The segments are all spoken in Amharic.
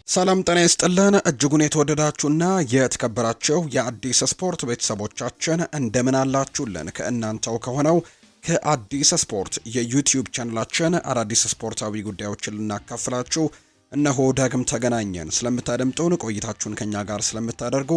ሰላም ጤና ይስጥልን እጅጉን የተወደዳችሁና የተከበራችሁ የአዲስ ስፖርት ቤተሰቦቻችን እንደምን አላችሁልን? ከእናንተው ከሆነው ከአዲስ ስፖርት የዩቲዩብ ቻናላችን አዳዲስ ስፖርታዊ ጉዳዮችን ልናካፍላችሁ እነሆ ዳግም ተገናኘን። ስለምታደምጡን ቆይታችሁን ከኛ ጋር ስለምታደርጉ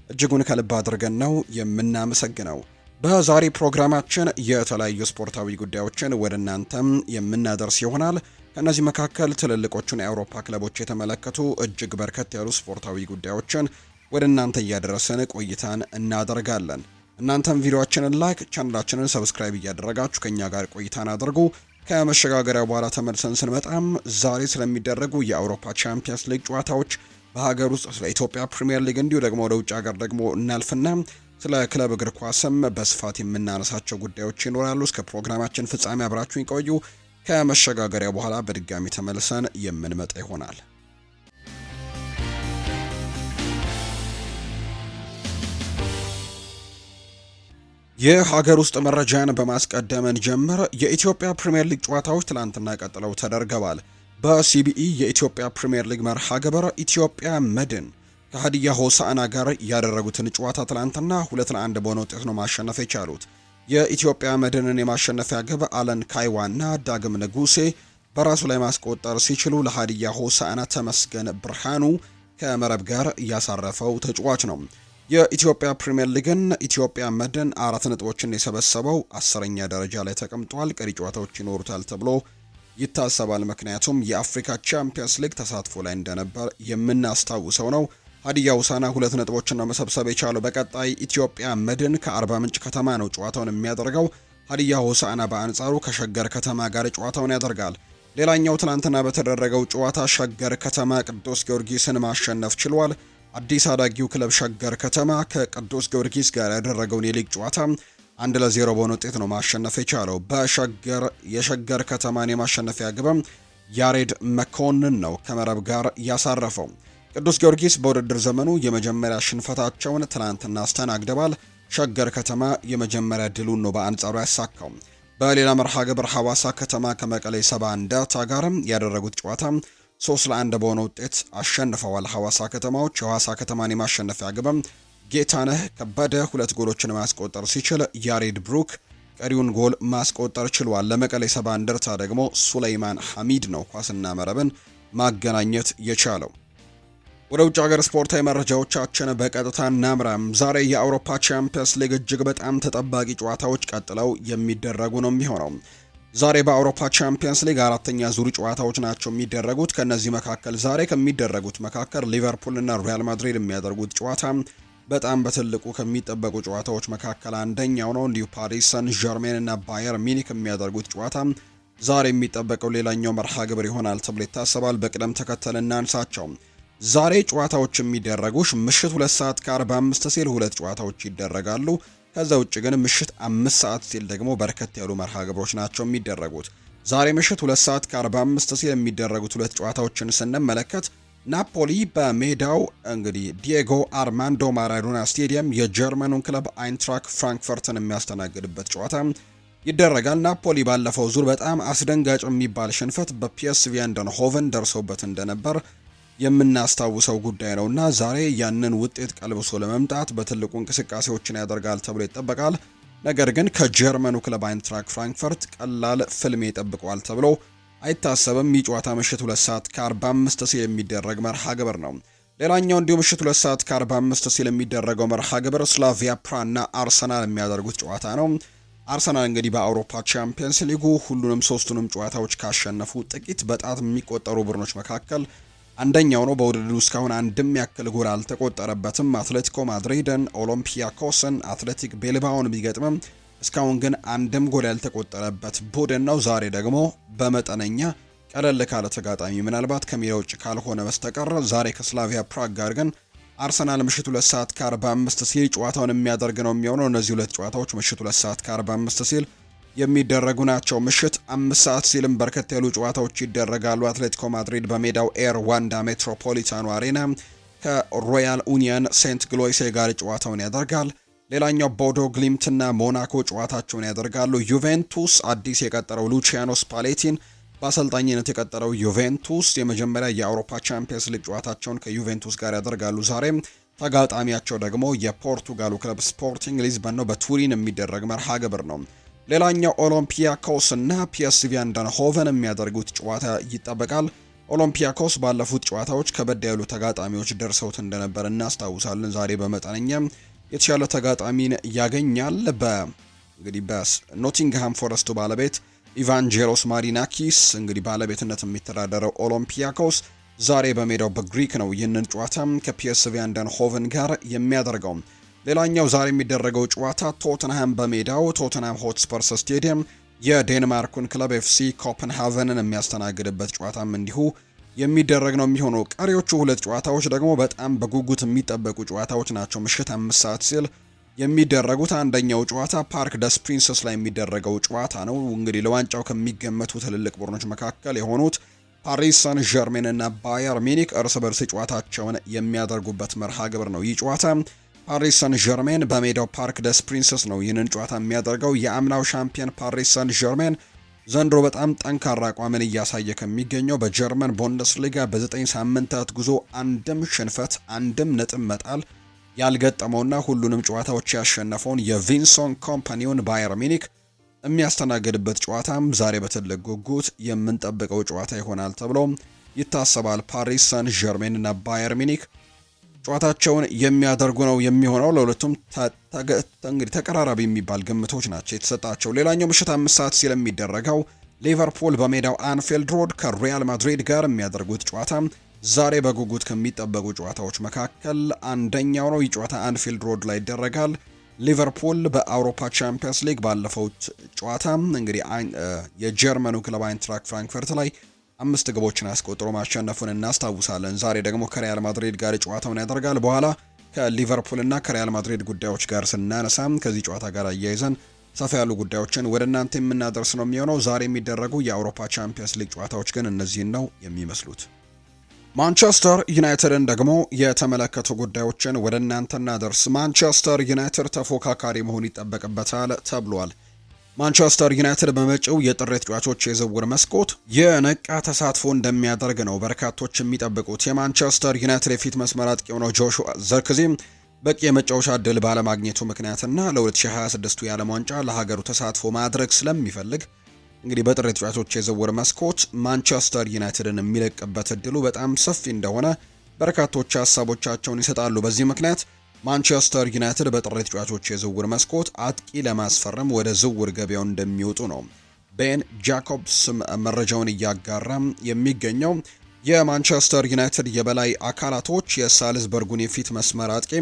እጅጉን ከልብ አድርገን ነው የምናመሰግነው። በዛሬ ፕሮግራማችን የተለያዩ ስፖርታዊ ጉዳዮችን ወደ እናንተም የምናደርስ ይሆናል። ከነዚህ መካከል ትልልቆቹን የአውሮፓ ክለቦች የተመለከቱ እጅግ በርከት ያሉ ስፖርታዊ ጉዳዮችን ወደ እናንተ እያደረስን ቆይታን እናደርጋለን። እናንተም ቪዲዮአችንን ላይክ፣ ቻናላችንን ሰብስክራይብ እያደረጋችሁ ከኛ ጋር ቆይታን አድርጉ። ከመሸጋገሪያ በኋላ ተመልሰን ስንመጣም ዛሬ ስለሚደረጉ የአውሮፓ ቻምፒየንስ ሊግ ጨዋታዎች፣ በሀገር ውስጥ ስለ ኢትዮጵያ ፕሪሚየር ሊግ እንዲሁ ደግሞ ወደ ውጭ ሀገር ደግሞ እናልፍና ስለ ክለብ እግር ኳስም በስፋት የምናነሳቸው ጉዳዮች ይኖራሉ። እስከ ፕሮግራማችን ፍጻሜ አብራችሁን ቆዩ። ከመሸጋገሪያ በኋላ በድጋሚ ተመልሰን የምንመጣ ይሆናል። የሀገር ውስጥ መረጃን በማስቀደምን ጀምር። የኢትዮጵያ ፕሪሚየር ሊግ ጨዋታዎች ትላንትና ቀጥለው ተደርገዋል። በሲቢኢ የኢትዮጵያ ፕሪሚየር ሊግ መርሃ ግብር ኢትዮጵያ መድን ከሀዲያ ሆሳዕና ጋር ያደረጉትን ጨዋታ ትላንትና 2-1 በሆነ ውጤት ነው ማሸነፍ የቻሉት። የኢትዮጵያ መድንን የማሸነፊያ ግብ አለን ካይዋና ዳግም ንጉሴ በራሱ ላይ ማስቆጠር ሲችሉ ለሀዲያ ሆሳዕና ተመስገን ብርሃኑ ከመረብ ጋር ያሳረፈው ተጫዋች ነው። የኢትዮጵያ ፕሪሚየር ሊግን ኢትዮጵያ መድን 4 ነጥቦችን የሰበሰበው 10ኛ ደረጃ ላይ ተቀምጧል። ቀሪ ጨዋታዎች ይኖሩታል ተብሎ ይታሰባል። ምክንያቱም የአፍሪካ ቻምፒየንስ ሊግ ተሳትፎ ላይ እንደነበር የምናስታውሰው ነው። ሀዲያ ሆሳዕና 2 ነጥቦችን ነው መሰብሰብ የቻለው። በቀጣይ ኢትዮጵያ መድን ከአርባ ምንጭ ከተማ ነው ጨዋታውን የሚያደርገው። ሀዲያ ሆሳዕና በአንጻሩ ከሸገር ከተማ ጋር ጨዋታውን ያደርጋል። ሌላኛው ትናንትና በተደረገው ጨዋታ ሸገር ከተማ ቅዱስ ጊዮርጊስን ማሸነፍ ችሏል። አዲስ አዳጊው ክለብ ሸገር ከተማ ከቅዱስ ጊዮርጊስ ጋር ያደረገውን የሊግ ጨዋታ 1-0 በሆነ ውጤት ነው ማሸነፍ የቻለው። የሸገር ከተማን የማሸነፊያ ግብም ያሬድ መኮንን ነው ከመረብ ጋር ያሳረፈው። ቅዱስ ጊዮርጊስ በውድድር ዘመኑ የመጀመሪያ ሽንፈታቸውን ትናንትና አስተናግደዋል። ሸገር ከተማ የመጀመሪያ ድሉን ነው በአንጻሩ ያሳካው። በሌላ መርሃ ግብር ሐዋሳ ከተማ ከመቀሌ ሰባ እንደርታ ጋርም ያደረጉት ጨዋታ 3-1 በሆነ ውጤት አሸንፈዋል። ሐዋሳ ከተማዎች የሐዋሳ ከተማን የማሸነፊያ ግብም ጌታነህ ከበደ 2 ጎሎችን ማስቆጠር ሲችል ያሬድ ብሩክ ቀሪውን ጎል ማስቆጠር ችሏል። ለመቀሌ ሰባ እንደርታ ደግሞ ሱሌይማን ሐሚድ ነው ኳስና መረብን ማገናኘት የቻለው። ወደ ውጭ ሀገር ስፖርታዊ መረጃዎቻችን በቀጥታ እናምራም። ዛሬ የአውሮፓ ቻምፒየንስ ሊግ እጅግ በጣም ተጠባቂ ጨዋታዎች ቀጥለው የሚደረጉ ነው የሚሆነው። ዛሬ በአውሮፓ ቻምፒየንስ ሊግ 4ኛ ዙር ጨዋታዎች ናቸው የሚደረጉት። ከነዚህ መካከል ዛሬ ከሚደረጉት መካከል ሊቨርፑል እና ሪያል ማድሪድ የሚያደርጉት ጨዋታ በጣም በትልቁ ከሚጠበቁ ጨዋታዎች መካከል አንደኛው ነው። እንዲሁ ፓሪስ ሰን ዠርሜን እና ባየር ሚኒክ የሚያደርጉት ጨዋታ ዛሬ የሚጠበቀው ሌላኛው መርሃ ግብር ይሆናል ተብሎ ይታሰባል። በቅደም ተከተል እናንሳቸው። ዛሬ ጨዋታዎች የሚደረጉሽ ምሽት 2 ሰዓት ከ45 ሲል 2 ጨዋታዎች ይደረጋሉ። ከዛ ውጭ ግን ምሽት 5 ሰዓት ሲል ደግሞ በርከት ያሉ መርሃ ግብሮች ናቸው የሚደረጉት። ዛሬ ምሽት 2 ሰዓት ከ45 ሲል የሚደረጉት 2 ጨዋታዎችን ስንመለከት ናፖሊ በሜዳው እንግዲህ ዲየጎ አርማንዶ ማራዶና ስቴዲየም የጀርመኑን ክለብ አይንትራክ ፍራንክፈርትን የሚያስተናግድበት ጨዋታ ይደረጋል። ናፖሊ ባለፈው ዙር በጣም አስደንጋጭ የሚባል ሽንፈት በፒኤስቪ አይንድሆቨን ደርሶበት እንደነበር የምናስታውሰው ጉዳይ ነውና ዛሬ ያንን ውጤት ቀልብሶ ለመምጣት በትልቁ እንቅስቃሴዎችን ያደርጋል ተብሎ ይጠበቃል። ነገር ግን ከጀርመኑ ክለብ አይንትራክ ፍራንክፈርት ቀላል ፍልሚያ ይጠብቀዋል ተብሎ አይታሰብም። ይህ ጨዋታ ምሽት 2 ሰዓት ከ45 ሲል የሚደረግ መርሃ ግብር ነው። ሌላኛው እንዲሁ ምሽት 2 ሰዓት ከ45 ሲል የሚደረገው መርሃ ግብር ስላቪያ ፕራና አርሰናል የሚያደርጉት ጨዋታ ነው። አርሰናል እንግዲህ በአውሮፓ ቻምፒየንስ ሊጉ ሁሉንም 3ቱንም ጨዋታዎች ካሸነፉ ጥቂት በጣት የሚቆጠሩ ቡድኖች መካከል አንደኛው ነው። በውድድሩ እስካሁን አንድም ያክል ጎል አልተቆጠረበትም። አትሌቲኮ ማድሪድን፣ ኦሎምፒያኮስን፣ አትሌቲክ ቤልባውን ቢገጥምም እስካሁን ግን አንድም ጎል ያልተቆጠረበት ቡድን ነው። ዛሬ ደግሞ በመጠነኛ ቀለል ካለ ተጋጣሚ ምናልባት ከሜዳ ውጭ ካልሆነ በስተቀር ዛሬ ከስላቪያ ፕራግ ጋር ግን አርሰናል ምሽት 2 ሰዓት ከ45 ሲል ጨዋታውን የሚያደርግ ነው የሚሆነው። እነዚህ 2 ጨዋታዎች ምሽት 2 ሰዓት ከ45 ሲል የሚደረጉ ናቸው። ምሽት 5 ሰዓት ሲልም በርከት ያሉ ጨዋታዎች ይደረጋሉ። አትሌቲኮ ማድሪድ በሜዳው ኤር ዋንዳ ሜትሮፖሊታኖ አሬና ከሮያል ኡኒየን ሴንት ግሎይሴ ጋር ጨዋታውን ያደርጋል። ሌላኛው ቦዶ ግሊምትና ሞናኮ ጨዋታቸውን ያደርጋሉ። ዩቬንቱስ አዲስ የቀጠረው ሉቺያኖ ስፓሌቲን በአሰልጣኝነት የቀጠለው ዩቬንቱስ የመጀመሪያ የአውሮፓ ቻምፒየንስ ሊግ ጨዋታቸውን ከዩቬንቱስ ጋር ያደርጋሉ ዛሬም። ተጋጣሚያቸው ደግሞ የፖርቱጋሉ ክለብ ስፖርቲንግ ሊዝበን ነው። በቱሪን የሚደረግ መርሃ ግብር ነው። ሌላኛው ኦሎምፒያኮስ እና ፒኤስቪ አይንድሆቨን የሚያደርጉት ጨዋታ ይጠበቃል። ኦሎምፒያኮስ ባለፉት ጨዋታዎች ከበድ ያሉ ተጋጣሚዎች ደርሰውት እንደነበር እናስታውሳለን። ዛሬ በመጠነኛ የተሻለ ተጋጣሚን ያገኛል። እንግዲህ በኖቲንግሃም ፎረስቱ ባለቤት ኢቫንጀሎስ ማሪናኪስ እንግዲህ ባለቤትነት የሚተዳደረው ኦሎምፒያኮስ ዛሬ በሜዳው በግሪክ ነው ይህንን ጨዋታ ከፒኤስቪ አይንድሆቨን ጋር የሚያደርገው። ሌላኛው ዛሬ የሚደረገው ጨዋታ ቶተንሃም በሜዳው ቶተንሃም ሆትስፐርስ ስቴዲየም የዴንማርኩን ክለብ ኤፍሲ ኮፐንሃቨንን የሚያስተናግድበት ጨዋታም እንዲሁ የሚደረግ ነው የሚሆነው። ቀሪዎቹ ሁለት ጨዋታዎች ደግሞ በጣም በጉጉት የሚጠበቁ ጨዋታዎች ናቸው። ምሽት 5 ሰዓት ሲል የሚደረጉት አንደኛው ጨዋታ ፓርክ ደስ ፕሪንሰስ ላይ የሚደረገው ጨዋታ ነው። እንግዲህ ለዋንጫው ከሚገመቱ ትልልቅ ቡድኖች መካከል የሆኑት ፓሪስ ሳን ዠርሜን እና ባየር ሚኒክ እርስ በርስ ጨዋታቸውን የሚያደርጉበት መርሃ ግብር ነው። ይህ ጨዋታ ፓሪስ ሳን ዠርሜን በሜዳው ፓርክ ደስ ፕሪንሰስ ነው ይህንን ጨዋታ የሚያደርገው። የአምናው ሻምፒዮን ፓሪስ ሳን ዠርሜን ዘንድሮ በጣም ጠንካራ አቋምን እያሳየ ከሚገኘው በጀርመን ቡንደስሊጋ በ9 ሳምንታት ጉዞ አንድም ሽንፈት አንድም ነጥብ መጣል ያልገጠመውና ሁሉንም ጨዋታዎች ያሸነፈውን የቪንሶን ኮምፓኒውን ባየር ሚኒክ የሚያስተናግድበት ጨዋታም ዛሬ በትልቅ ጉጉት የምንጠብቀው ጨዋታ ይሆናል ተብሎ ይታሰባል። ፓሪስ ሳን ዠርሜን እና ባየር ሚኒክ ጨዋታቸውን የሚያደርጉ ነው የሚሆነው። ለሁለቱም እንግዲህ ተቀራራቢ የሚባል ግምቶች ናቸው የተሰጣቸው። ሌላኛው ምሽት 5 ሰዓት ሲል የሚደረገው ሊቨርፑል በሜዳው አንፊልድ ሮድ ከሪያል ማድሪድ ጋር የሚያደርጉት ጨዋታ ዛሬ በጉጉት ከሚጠበቁ ጨዋታዎች መካከል አንደኛው ነው። ይህ ጨዋታ አንፊልድ ሮድ ላይ ይደረጋል። ሊቨርፑል በአውሮፓ ቻምፒየንስ ሊግ ባለፈው ጨዋታ እንግዲህ የጀርመኑ ክለብ አይንትራክ ፍራንክፈርት ላይ 5 ግቦችን አስቆጥሮ ማሸነፉን እናስታውሳለን። ዛሬ ደግሞ ከሪያል ማድሪድ ጋር ጨዋታውን ያደርጋል። በኋላ ከሊቨርፑልና ከሪያል ማድሪድ ጉዳዮች ጋር ስናነሳ ከዚህ ጨዋታ ጋር አያይዘን ሰፋ ያሉ ጉዳዮችን ወደ እናንተ የምናደርስ ነው የሚሆነው። ዛሬ የሚደረጉ የአውሮፓ ቻምፒየንስ ሊግ ጨዋታዎች ግን እነዚህን ነው የሚመስሉት። ማንቸስተር ዩናይትድን ደግሞ የተመለከቱ ጉዳዮችን ወደ እናንተ እናደርስ። ማንቸስተር ዩናይትድ ተፎካካሪ መሆን ይጠበቅበታል ተብሏል። ማንቸስተር ዩናይትድ በመጪው የጥር ተጫዋቾች የዝውውር መስኮት የነቃ ተሳትፎ እንደሚያደርግ ነው በርካቶች የሚጠብቁት። የማንቸስተር ዩናይትድ የፊት መስመር አጥቂ የሆነው ጆሹዋ ዘርክዚ በቂ የመጫወቻ ዕድል ባለማግኘቱ ምክንያትና ለ2026 የዓለም ዋንጫ ለሀገሩ ተሳትፎ ማድረግ ስለሚፈልግ እንግዲህ በጥር ተጫዋቾች የዝውውር መስኮት ማንቸስተር ዩናይትድን የሚለቅበት እድሉ በጣም ሰፊ እንደሆነ በርካቶች ሀሳቦቻቸውን ይሰጣሉ። በዚህ ምክንያት ማንቸስተር ዩናይትድ በጥር ተጫዋቾች የዝውውር መስኮት አጥቂ ለማስፈረም ወደ ዝውውር ገበያው እንደሚወጡ ነው ቤን ጃኮብስ መረጃውን እያጋራ የሚገኘው። የማንቸስተር ዩናይትድ የበላይ አካላቶች የሳልዝበርጉን የፊት መስመር አጥቂ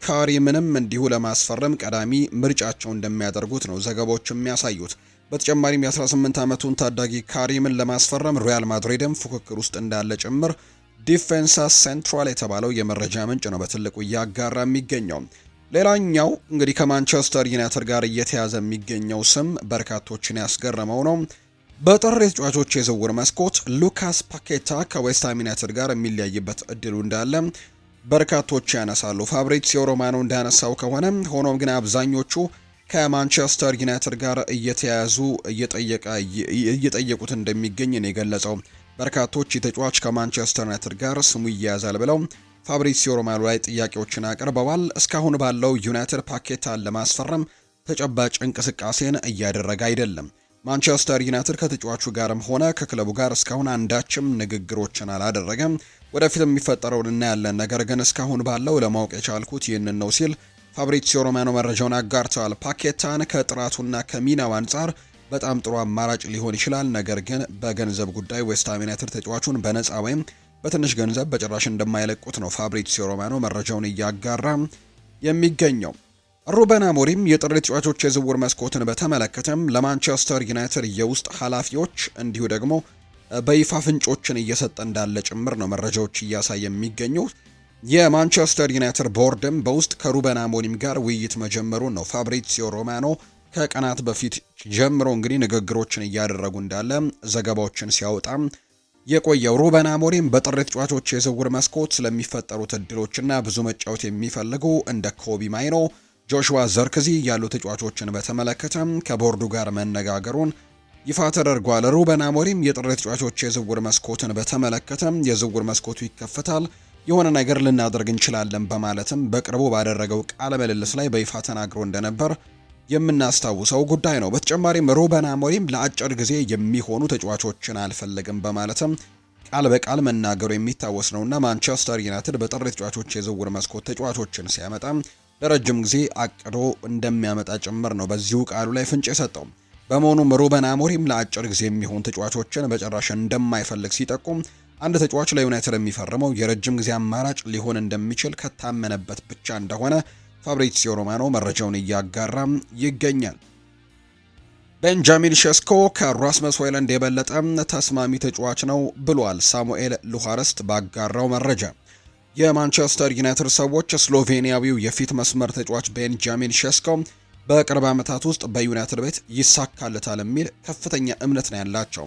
ካሪምንም እንዲሁ ለማስፈረም ቀዳሚ ምርጫቸው እንደሚያደርጉት ነው ዘገባዎች የሚያሳዩት። በተጨማሪም የ18 ዓመቱን ታዳጊ ካሪምን ለማስፈረም ሪያል ማድሪድም ፉክክር ውስጥ እንዳለ ጭምር ዲፌንሳ ሴንትራል የተባለው የመረጃ ምንጭ ነው በትልቁ እያጋራ የሚገኘው። ሌላኛው እንግዲህ ከማንቸስተር ዩናይትድ ጋር እየተያዘ የሚገኘው ስም በርካቶችን ያስገረመው ነው። በጥር ተጫዋቾች የዝውውር መስኮት ሉካስ ፓኬታ ከዌስትሃም ዩናይትድ ጋር የሚለያይበት እድሉ እንዳለ በርካቶች ያነሳሉ። ፋብሪዚዮ ሮማኖ እንዳነሳው ከሆነ ሆኖም ግን አብዛኞቹ ከማንቸስተር ዩናይትድ ጋር እየተያዙ እየጠየቁት እንደሚገኝ ነው የገለጸው። በርካቶች የተጫዋች ከማንቸስተር ዩናይትድ ጋር ስሙ ይያያዛል ብለው ፋብሪዚዮ ሮማኖ ላይ ጥያቄዎችን አቅርበዋል። እስካሁን ባለው ዩናይትድ ፓኬታን ለማስፈረም ተጨባጭ እንቅስቃሴን እያደረገ አይደለም። ማንቸስተር ዩናይትድ ከተጫዋቹ ጋርም ሆነ ከክለቡ ጋር እስካሁን አንዳችም ንግግሮችን አላደረገም። ወደፊት የሚፈጠረውን እናያለን፣ ነገር ግን እስካሁን ባለው ለማወቅ የቻልኩት ይህንን ነው ሲል ፋብሪዚዮ ሮማኖ መረጃውን አጋርተዋል። ፓኬታን ከጥራቱና ከሚናው አንጻር በጣም ጥሩ አማራጭ ሊሆን ይችላል፣ ነገር ግን በገንዘብ ጉዳይ ዌስትሃም ዩናይትድ ተጫዋቹን በነፃ ወይም በትንሽ ገንዘብ በጭራሽ እንደማይለቁት ነው ፋብሪዚዮ ሮማኖ መረጃውን እያጋራ የሚገኘው። ሩበን አሞሪም የጥር ተጫዋቾች የዝውውር መስኮትን በተመለከተም ለማንቸስተር ዩናይትድ የውስጥ ኃላፊዎች እንዲሁ ደግሞ በይፋ ፍንጮችን እየሰጠ እንዳለ ጭምር ነው መረጃዎች እያሳየ የሚገኙት። የማንቸስተር ዩናይትድ ቦርድም በውስጥ ከሩበን አሞሪም ጋር ውይይት መጀመሩን ነው ፋብሪዚዮ ሮማኖ ከቀናት በፊት ጀምሮ እንግዲህ ንግግሮችን እያደረጉ እንዳለ ዘገባዎችን ሲያወጣ የቆየው። ሩበን አሞሪም በጥር ተጫዋቾች የዝውውር መስኮት ስለሚፈጠሩት እድሎችና ብዙ መጫወት የሚፈልጉ እንደ ኮቢ ማይኖ፣ ጆሹዋ ዘርክዚ ያሉ ተጫዋቾችን በተመለከተ ከቦርዱ ጋር መነጋገሩን ይፋ ተደርጓል። ሩበን አሞሪም የጥር ተጫዋቾች የዝውውር መስኮትን በተመለከተ የዝውውር መስኮቱ ይከፈታል፣ የሆነ ነገር ልናደርግ እንችላለን በማለትም በቅርቡ ባደረገው ቃለ ምልልስ ላይ በይፋ ተናግሮ እንደነበር የምናስታውሰው ጉዳይ ነው። በተጨማሪም ሩበን አሞሪም ለአጭር ጊዜ የሚሆኑ ተጫዋቾችን አልፈልግም በማለትም ቃል በቃል መናገሩ የሚታወስ ነውና ማንቸስተር ዩናይትድ በጥር ተጫዋቾች የዝውውር መስኮት ተጫዋቾችን ሲያመጣ ለረጅም ጊዜ አቅዶ እንደሚያመጣ ጭምር ነው በዚሁ ቃሉ ላይ ፍንጭ የሰጠው። በመሆኑም ሩበን አሞሪም ለአጭር ጊዜ የሚሆን ተጫዋቾችን በጭራሽ እንደማይፈልግ ሲጠቁም አንድ ተጫዋች ለዩናይትድ የሚፈርመው የረጅም ጊዜ አማራጭ ሊሆን እንደሚችል ከታመነበት ብቻ እንደሆነ ፋብሪዚዮ ሮማኖ መረጃውን እያጋራ ይገኛል። ቤንጃሚን ሼስኮ ከራስመስ ሆይለንድ የበለጠ ተስማሚ ተጫዋች ነው ብሏል ሳሙኤል ሉሃርስት ባጋራው መረጃ። የማንቸስተር ዩናይትድ ሰዎች ስሎቬኒያዊው የፊት መስመር ተጫዋች ቤንጃሚን ሼስኮ በቅርብ ዓመታት ውስጥ በዩናይትድ ቤት ይሳካለታል የሚል ከፍተኛ እምነት ነው ያላቸው።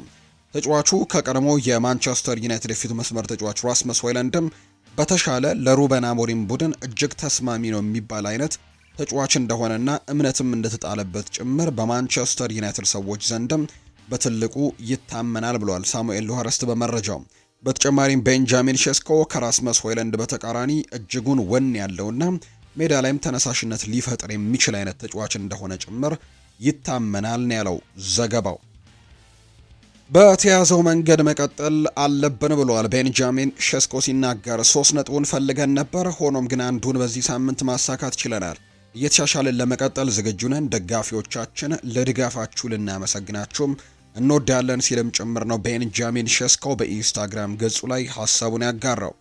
ተጫዋቹ ከቀድሞ የማንቸስተር ዩናይትድ የፊት መስመር ተጫዋች ራስመስ ሆይለንድም በተሻለ ለሩበን አሞሪም ቡድን እጅግ ተስማሚ ነው የሚባል አይነት ተጫዋች እንደሆነና እምነትም እንደተጣለበት ጭምር በማንቸስተር ዩናይትድ ሰዎች ዘንድም በትልቁ ይታመናል ብሏል ሳሙኤል ሉሃርስት በመረጃው። በተጨማሪም ቤንጃሚን ሼስኮ ከራስመስ ሆይለንድ በተቃራኒ እጅጉን ወን ያለውና ሜዳ ላይም ተነሳሽነት ሊፈጥር የሚችል አይነት ተጫዋች እንደሆነ ጭምር ይታመናል ነው ያለው ዘገባው። በተያዘው መንገድ መቀጠል አለብን ብሏል ቤንጃሚን ሼስኮ ሲናገር። 3 ነጥቡን ፈልገን ነበር፣ ሆኖም ግን አንዱን በዚህ ሳምንት ማሳካት ችለናል። እየተሻሻልን ለመቀጠል ዝግጁ ነን። ደጋፊዎቻችን ለድጋፋችሁ ልናመሰግናችሁም እንወዳለን ሲልም ጭምር ነው ቤንጃሚን ሼስኮ በኢንስታግራም ገጹ ላይ ሀሳቡን ያጋራው።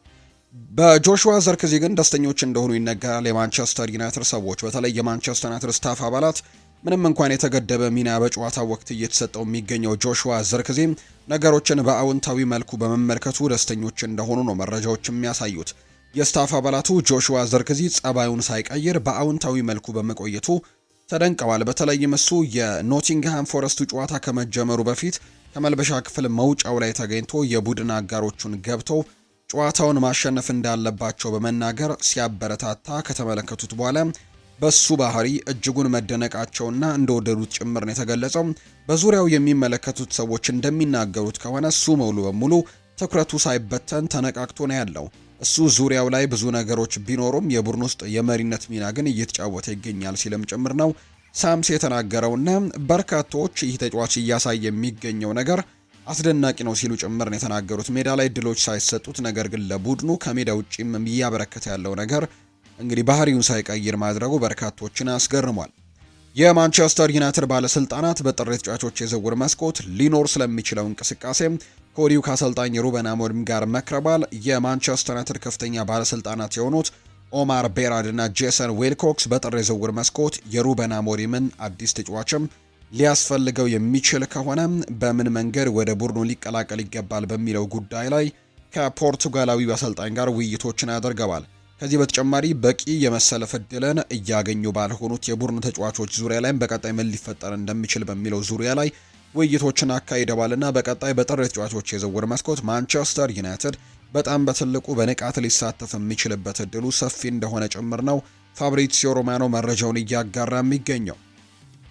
በጆሹዋ ዘርክዚ ግን ደስተኞች እንደሆኑ ይነገራል። የማንቸስተር ዩናይትድ ሰዎች በተለይ የማንቸስተር ዩናይትድ ስታፍ አባላት ምንም እንኳን የተገደበ ሚና በጨዋታ ወቅት እየተሰጠው የሚገኘው ጆሹዋ ዘርክዚ ነገሮችን በአውንታዊ መልኩ በመመልከቱ ደስተኞች እንደሆኑ ነው መረጃዎች የሚያሳዩት። የስታፍ አባላቱ ጆሹዋ ዘርክዚ ጸባዩን ሳይቀይር በአውንታዊ መልኩ በመቆየቱ ተደንቀዋል። በተለይም እሱ የኖቲንግሃም ፎረስቱ ጨዋታ ከመጀመሩ በፊት ከመልበሻ ክፍል መውጫው ላይ ተገኝቶ የቡድን አጋሮቹን ገብቶ ጨዋታውን ማሸነፍ እንዳለባቸው በመናገር ሲያበረታታ ከተመለከቱት በኋላ በሱ ባህሪ እጅጉን መደነቃቸውና እንደወደዱት ጭምር ነው የተገለጸው። በዙሪያው የሚመለከቱት ሰዎች እንደሚናገሩት ከሆነ እሱ ሙሉ በሙሉ ትኩረቱ ሳይበተን ተነቃቅቶ ነው ያለው። እሱ ዙሪያው ላይ ብዙ ነገሮች ቢኖሩም የቡድን ውስጥ የመሪነት ሚና ግን እየተጫወተ ይገኛል ሲልም ጭምር ነው ሳምስ የተናገረውና በርካቶች ይህ ተጫዋች እያሳየ የሚገኘው ነገር አስደናቂ ነው ሲሉ ጭምር ነው የተናገሩት። ሜዳ ላይ ድሎች ሳይሰጡት ነገር ግን ለቡድኑ ከሜዳ ውጪም እያበረከተ ያለው ነገር እንግዲህ ባህሪውን ሳይቀይር ማድረጉ በርካቶችን አስገርሟል። የማንቸስተር ዩናይትድ ባለስልጣናት በጥር ተጫዋቾች የዝውውር መስኮት ሊኖር ስለሚችለው እንቅስቃሴ ከወዲሁ ከአሰልጣኝ ሩበን አሞሪም ጋር መክረዋል። የማንቸስተር ዩናይትድ ከፍተኛ ባለስልጣናት የሆኑት ኦማር ቤራድ እና ጄሰን ዌልኮክስ በጥር የዝውውር መስኮት የሩበን አሞሪምን አዲስ ተጫዋችም ሊያስፈልገው የሚችል ከሆነ በምን መንገድ ወደ ቡድኑ ሊቀላቀል ይገባል በሚለው ጉዳይ ላይ ከፖርቱጋላዊው አሰልጣኝ ጋር ውይይቶችን ያደርገዋል። ከዚህ በተጨማሪ በቂ የመሰለፍ ዕድልን እያገኙ ባልሆኑት የቡድኑ ተጫዋቾች ዙሪያ ላይም በቀጣይ ምን ሊፈጠር እንደሚችል በሚለው ዙሪያ ላይ ውይይቶችን አካሂደዋልና በቀጣይ በጥር ተጫዋቾች የዝውውር መስኮት ማንቸስተር ዩናይትድ በጣም በትልቁ በንቃት ሊሳተፍ የሚችልበት እድሉ ሰፊ እንደሆነ ጭምር ነው ፋብሪዚዮ ሮማኖ መረጃውን እያጋራ የሚገኘው።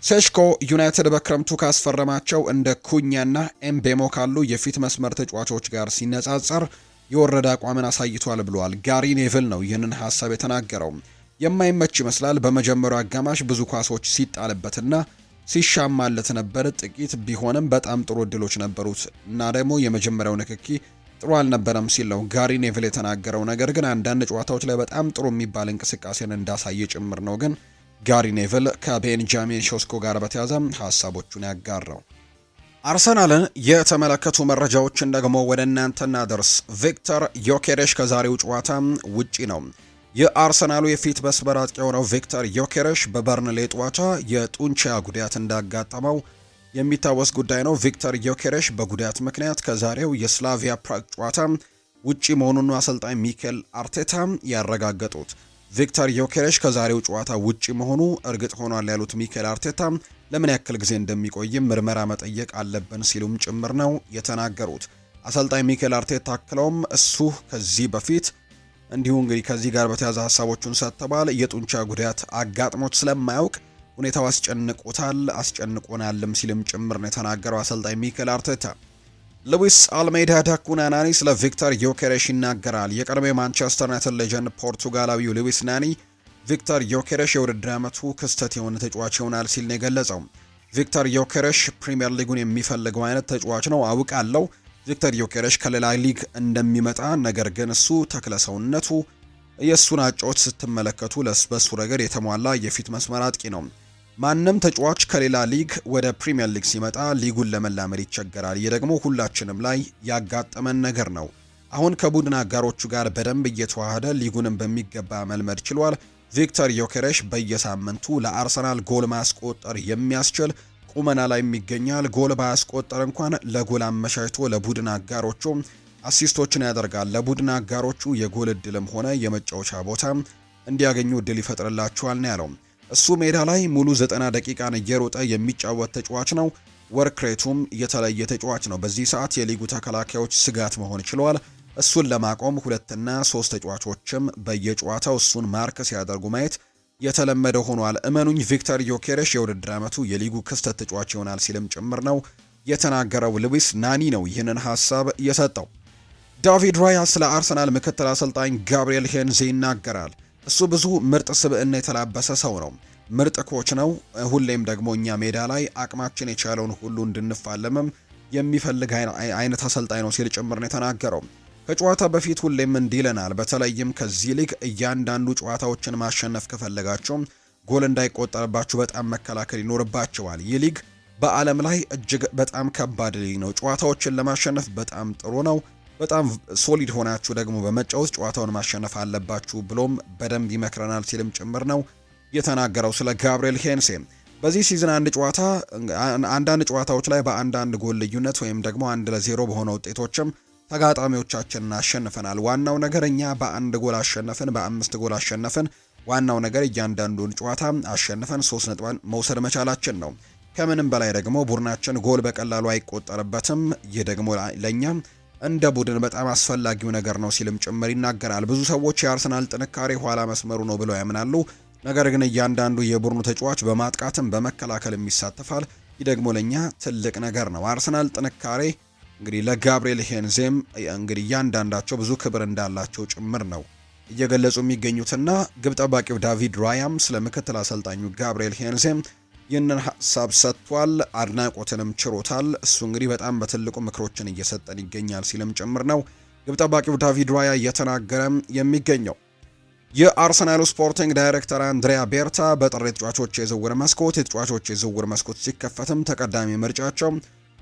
ሴሽኮ ዩናይትድ በክረምቱ ካስፈረማቸው እንደ ኩኛና ኤምቤሞ ካሉ የፊት መስመር ተጫዋቾች ጋር ሲነጻጸር የወረደ አቋምን አሳይቷል ብሏል። ጋሪ ኔቭል ነው ይህንን ሀሳብ የተናገረው። የማይመች ይመስላል። በመጀመሪያው አጋማሽ ብዙ ኳሶች ሲጣልበትና ሲሻማለት ነበር። ጥቂት ቢሆንም በጣም ጥሩ እድሎች ነበሩት እና ደግሞ የመጀመሪያው ንክኪ ጥሩ አልነበረም ሲል ነው ጋሪ ኔቭል የተናገረው። ነገር ግን አንዳንድ ጨዋታዎች ላይ በጣም ጥሩ የሚባል እንቅስቃሴን እንዳሳየ ጭምር ነው ግን ጋሪ ኔቭል ከቤንጃሚን ሼስኮ ጋር በተያያዘ ሀሳቦቹን ያጋራው። አርሰናልን የተመለከቱ መረጃዎችን ደግሞ ወደ እናንተ እናደርስ። ቪክተር ዮኬሬሽ ከዛሬው ጨዋታ ውጪ ነው። የአርሰናሉ የፊት መስመር አጥቂ የሆነው ቪክተር ዮኬሬሽ በበርንሌ ጨዋታ የጡንቻ ጉዳት እንዳጋጠመው የሚታወስ ጉዳይ ነው። ቪክተር ዮኬሬሽ በጉዳት ምክንያት ከዛሬው የስላቪያ ፕራግ ጨዋታ ውጪ መሆኑን አሰልጣኝ ሚኬል አርቴታ ያረጋገጡት። ቪክተር ዮኬሬሽ ከዛሬው ጨዋታ ውጪ መሆኑ እርግጥ ሆኗል ያሉት ሚኬል አርቴታ ለምን ያክል ጊዜ እንደሚቆይም ምርመራ መጠየቅ አለብን ሲሉም ጭምር ነው የተናገሩት። አሰልጣኝ ሚኬል አርቴታ አክለውም እሱ ከዚህ በፊት እንዲሁ እንግዲህ ከዚህ ጋር በተያያዘ ሀሳቦቹን ሰጥተዋል። የጡንቻ ጉዳት አጋጥሞት ስለማያውቅ ሁኔታው አስጨንቆናልም ሲልም ጭምር ነው የተናገረው አሰልጣኝ ሚኬል አርቴታ። ሉዊስ አልሜዳ ዳኩና ናኒ ስለ ቪክተር ዮኬሬሽ ይናገራል። የቀድሞ የማንቸስተር ዩናይትድ ሌጀንድ ፖርቱጋላዊው ሉዊስ ናኒ ቪክተር ዮኬሬሽ የውድድር ዓመቱ ክስተት የሆነ ተጫዋች ይሆናል ሲል ነው የገለጸው። ቪክተር ዮኬሬሽ ፕሪሚየር ሊጉን የሚፈልገው አይነት ተጫዋች ነው አውቃለሁ። ቪክተር ዮኬሬሽ ከሌላ ሊግ እንደሚመጣ፣ ነገር ግን እሱ ተክለሰውነቱ የእሱን አጫወት ስትመለከቱ በሱ ረገድ የተሟላ የፊት መስመር አጥቂ ነው። ማንም ተጫዋች ከሌላ ሊግ ወደ ፕሪሚየር ሊግ ሲመጣ ሊጉን ለመላመድ ይቸገራል። ይህ ደግሞ ሁላችንም ላይ ያጋጠመን ነገር ነው። አሁን ከቡድን አጋሮቹ ጋር በደንብ እየተዋሃደ ሊጉንም በሚገባ መልመድ ችሏል። ቪክተር ዮኬሬሽ በየሳምንቱ ለአርሰናል ጎል ማስቆጠር የሚያስችል ቁመና ላይ ይገኛል። ጎል ባያስቆጠር እንኳን ለጎል አመቻችቶ ለቡድን አጋሮቹ አሲስቶችን ያደርጋል። ለቡድን አጋሮቹ የጎል እድልም ሆነ የመጫወቻ ቦታ እንዲያገኙ እድል ይፈጥርላቸዋል ነው ያለው። እሱ ሜዳ ላይ ሙሉ 90 ደቂቃን እየሮጠ የሚጫወት ተጫዋች ነው። ወርክ ሬቱም የተለየ ተጫዋች ነው። በዚህ ሰዓት የሊጉ ተከላካዮች ስጋት መሆን ችለዋል። እሱን ለማቆም 2 እና 3 ተጫዋቾችም በየጨዋታው እሱን ማርክ ሲያደርጉ ማየት የተለመደ ሆኗል። እመኑኝ ቪክተር ዮኬሬሽ የውድድር ዓመቱ የሊጉ ክስተት ተጫዋች ይሆናል ሲልም ጭምር ነው የተናገረው። ሉዊስ ናኒ ነው ይህንን ሀሳብ የሰጠው። ዳቪድ ራያ ስለ አርሰናል ምክትል አሰልጣኝ ጋብሪኤል ሄንዜ ይናገራል። እሱ ብዙ ምርጥ ስብዕና የተላበሰ ሰው ነው። ምርጥ ኮች ነው። ሁሌም ደግሞ እኛ ሜዳ ላይ አቅማችን የቻለውን ሁሉ እንድንፋለምም የሚፈልግ አይነት አሰልጣኝ ነው ሲል ጭምር ነው የተናገረው። ከጨዋታ በፊት ሁሌም እንዲህ ይለናል። በተለይም ከዚህ ሊግ እያንዳንዱ ጨዋታዎችን ማሸነፍ ከፈለጋችሁ ጎል እንዳይቆጠርባችሁ በጣም መከላከል ይኖርባቸዋል። ይህ ሊግ በዓለም ላይ እጅግ በጣም ከባድ ሊግ ነው። ጨዋታዎችን ለማሸነፍ በጣም ጥሩ ነው። በጣም ሶሊድ ሆናችሁ ደግሞ በመጫወት ጨዋታውን ማሸነፍ አለባችሁ ብሎም በደንብ ይመክረናል ሲልም ጭምር ነው የተናገረው ስለ ጋብሪኤል ሄንሴ። በዚህ ሲዝን አንዳንድ ጨዋታዎች ላይ በአንዳንድ ጎል ልዩነት ወይም ደግሞ 1-0 በሆነ ውጤቶችም ተጋጣሚዎቻችንን አሸንፈናል። ዋናው ነገር እኛ በ1 ጎል አሸነፍን፣ በ5 ጎል አሸነፍን። ዋናው ነገር እያንዳንዱን ጨዋታ አሸንፈን 3 ነጥብን መውሰድ መቻላችን ነው። ከምንም በላይ ደግሞ ቡድናችን ጎል በቀላሉ አይቆጠርበትም። ይህ ደግሞ ለኛ እንደ ቡድን በጣም አስፈላጊው ነገር ነው ሲልም ጭምር ይናገራል። ብዙ ሰዎች የአርሰናል ጥንካሬ ኋላ መስመሩ ነው ብለው ያምናሉ። ነገር ግን እያንዳንዱ የቡድኑ ተጫዋች በማጥቃትም በመከላከልም ይሳተፋል። ይህ ደግሞ ለኛ ትልቅ ነገር ነው። አርሰናል ጥንካሬ እንግዲህ ለጋብሪኤል ሄንዜም እንግዲህ እያንዳንዳቸው ብዙ ክብር እንዳላቸው ጭምር ነው እየገለጹ የሚገኙትና ግብ ጠባቂው ዳቪድ ራያም ስለ ምክትል አሰልጣኙ ጋብሪኤል ሄንዜም ይህንን ሀሳብ ሰጥቷል። አድናቆትንም ችሮታል። እሱ እንግዲህ በጣም በትልቁ ምክሮችን እየሰጠን ይገኛል ሲልም ጭምር ነው ግብ ጠባቂው ዳቪድ ራያ እየተናገረ የሚገኘው። የአርሰናሉ ስፖርቲንግ ዳይሬክተር አንድሪያ ቤርታ በጥር የተጫዋቾች የዝውውር መስኮት ሲከፈትም ተቀዳሚ ምርጫቸው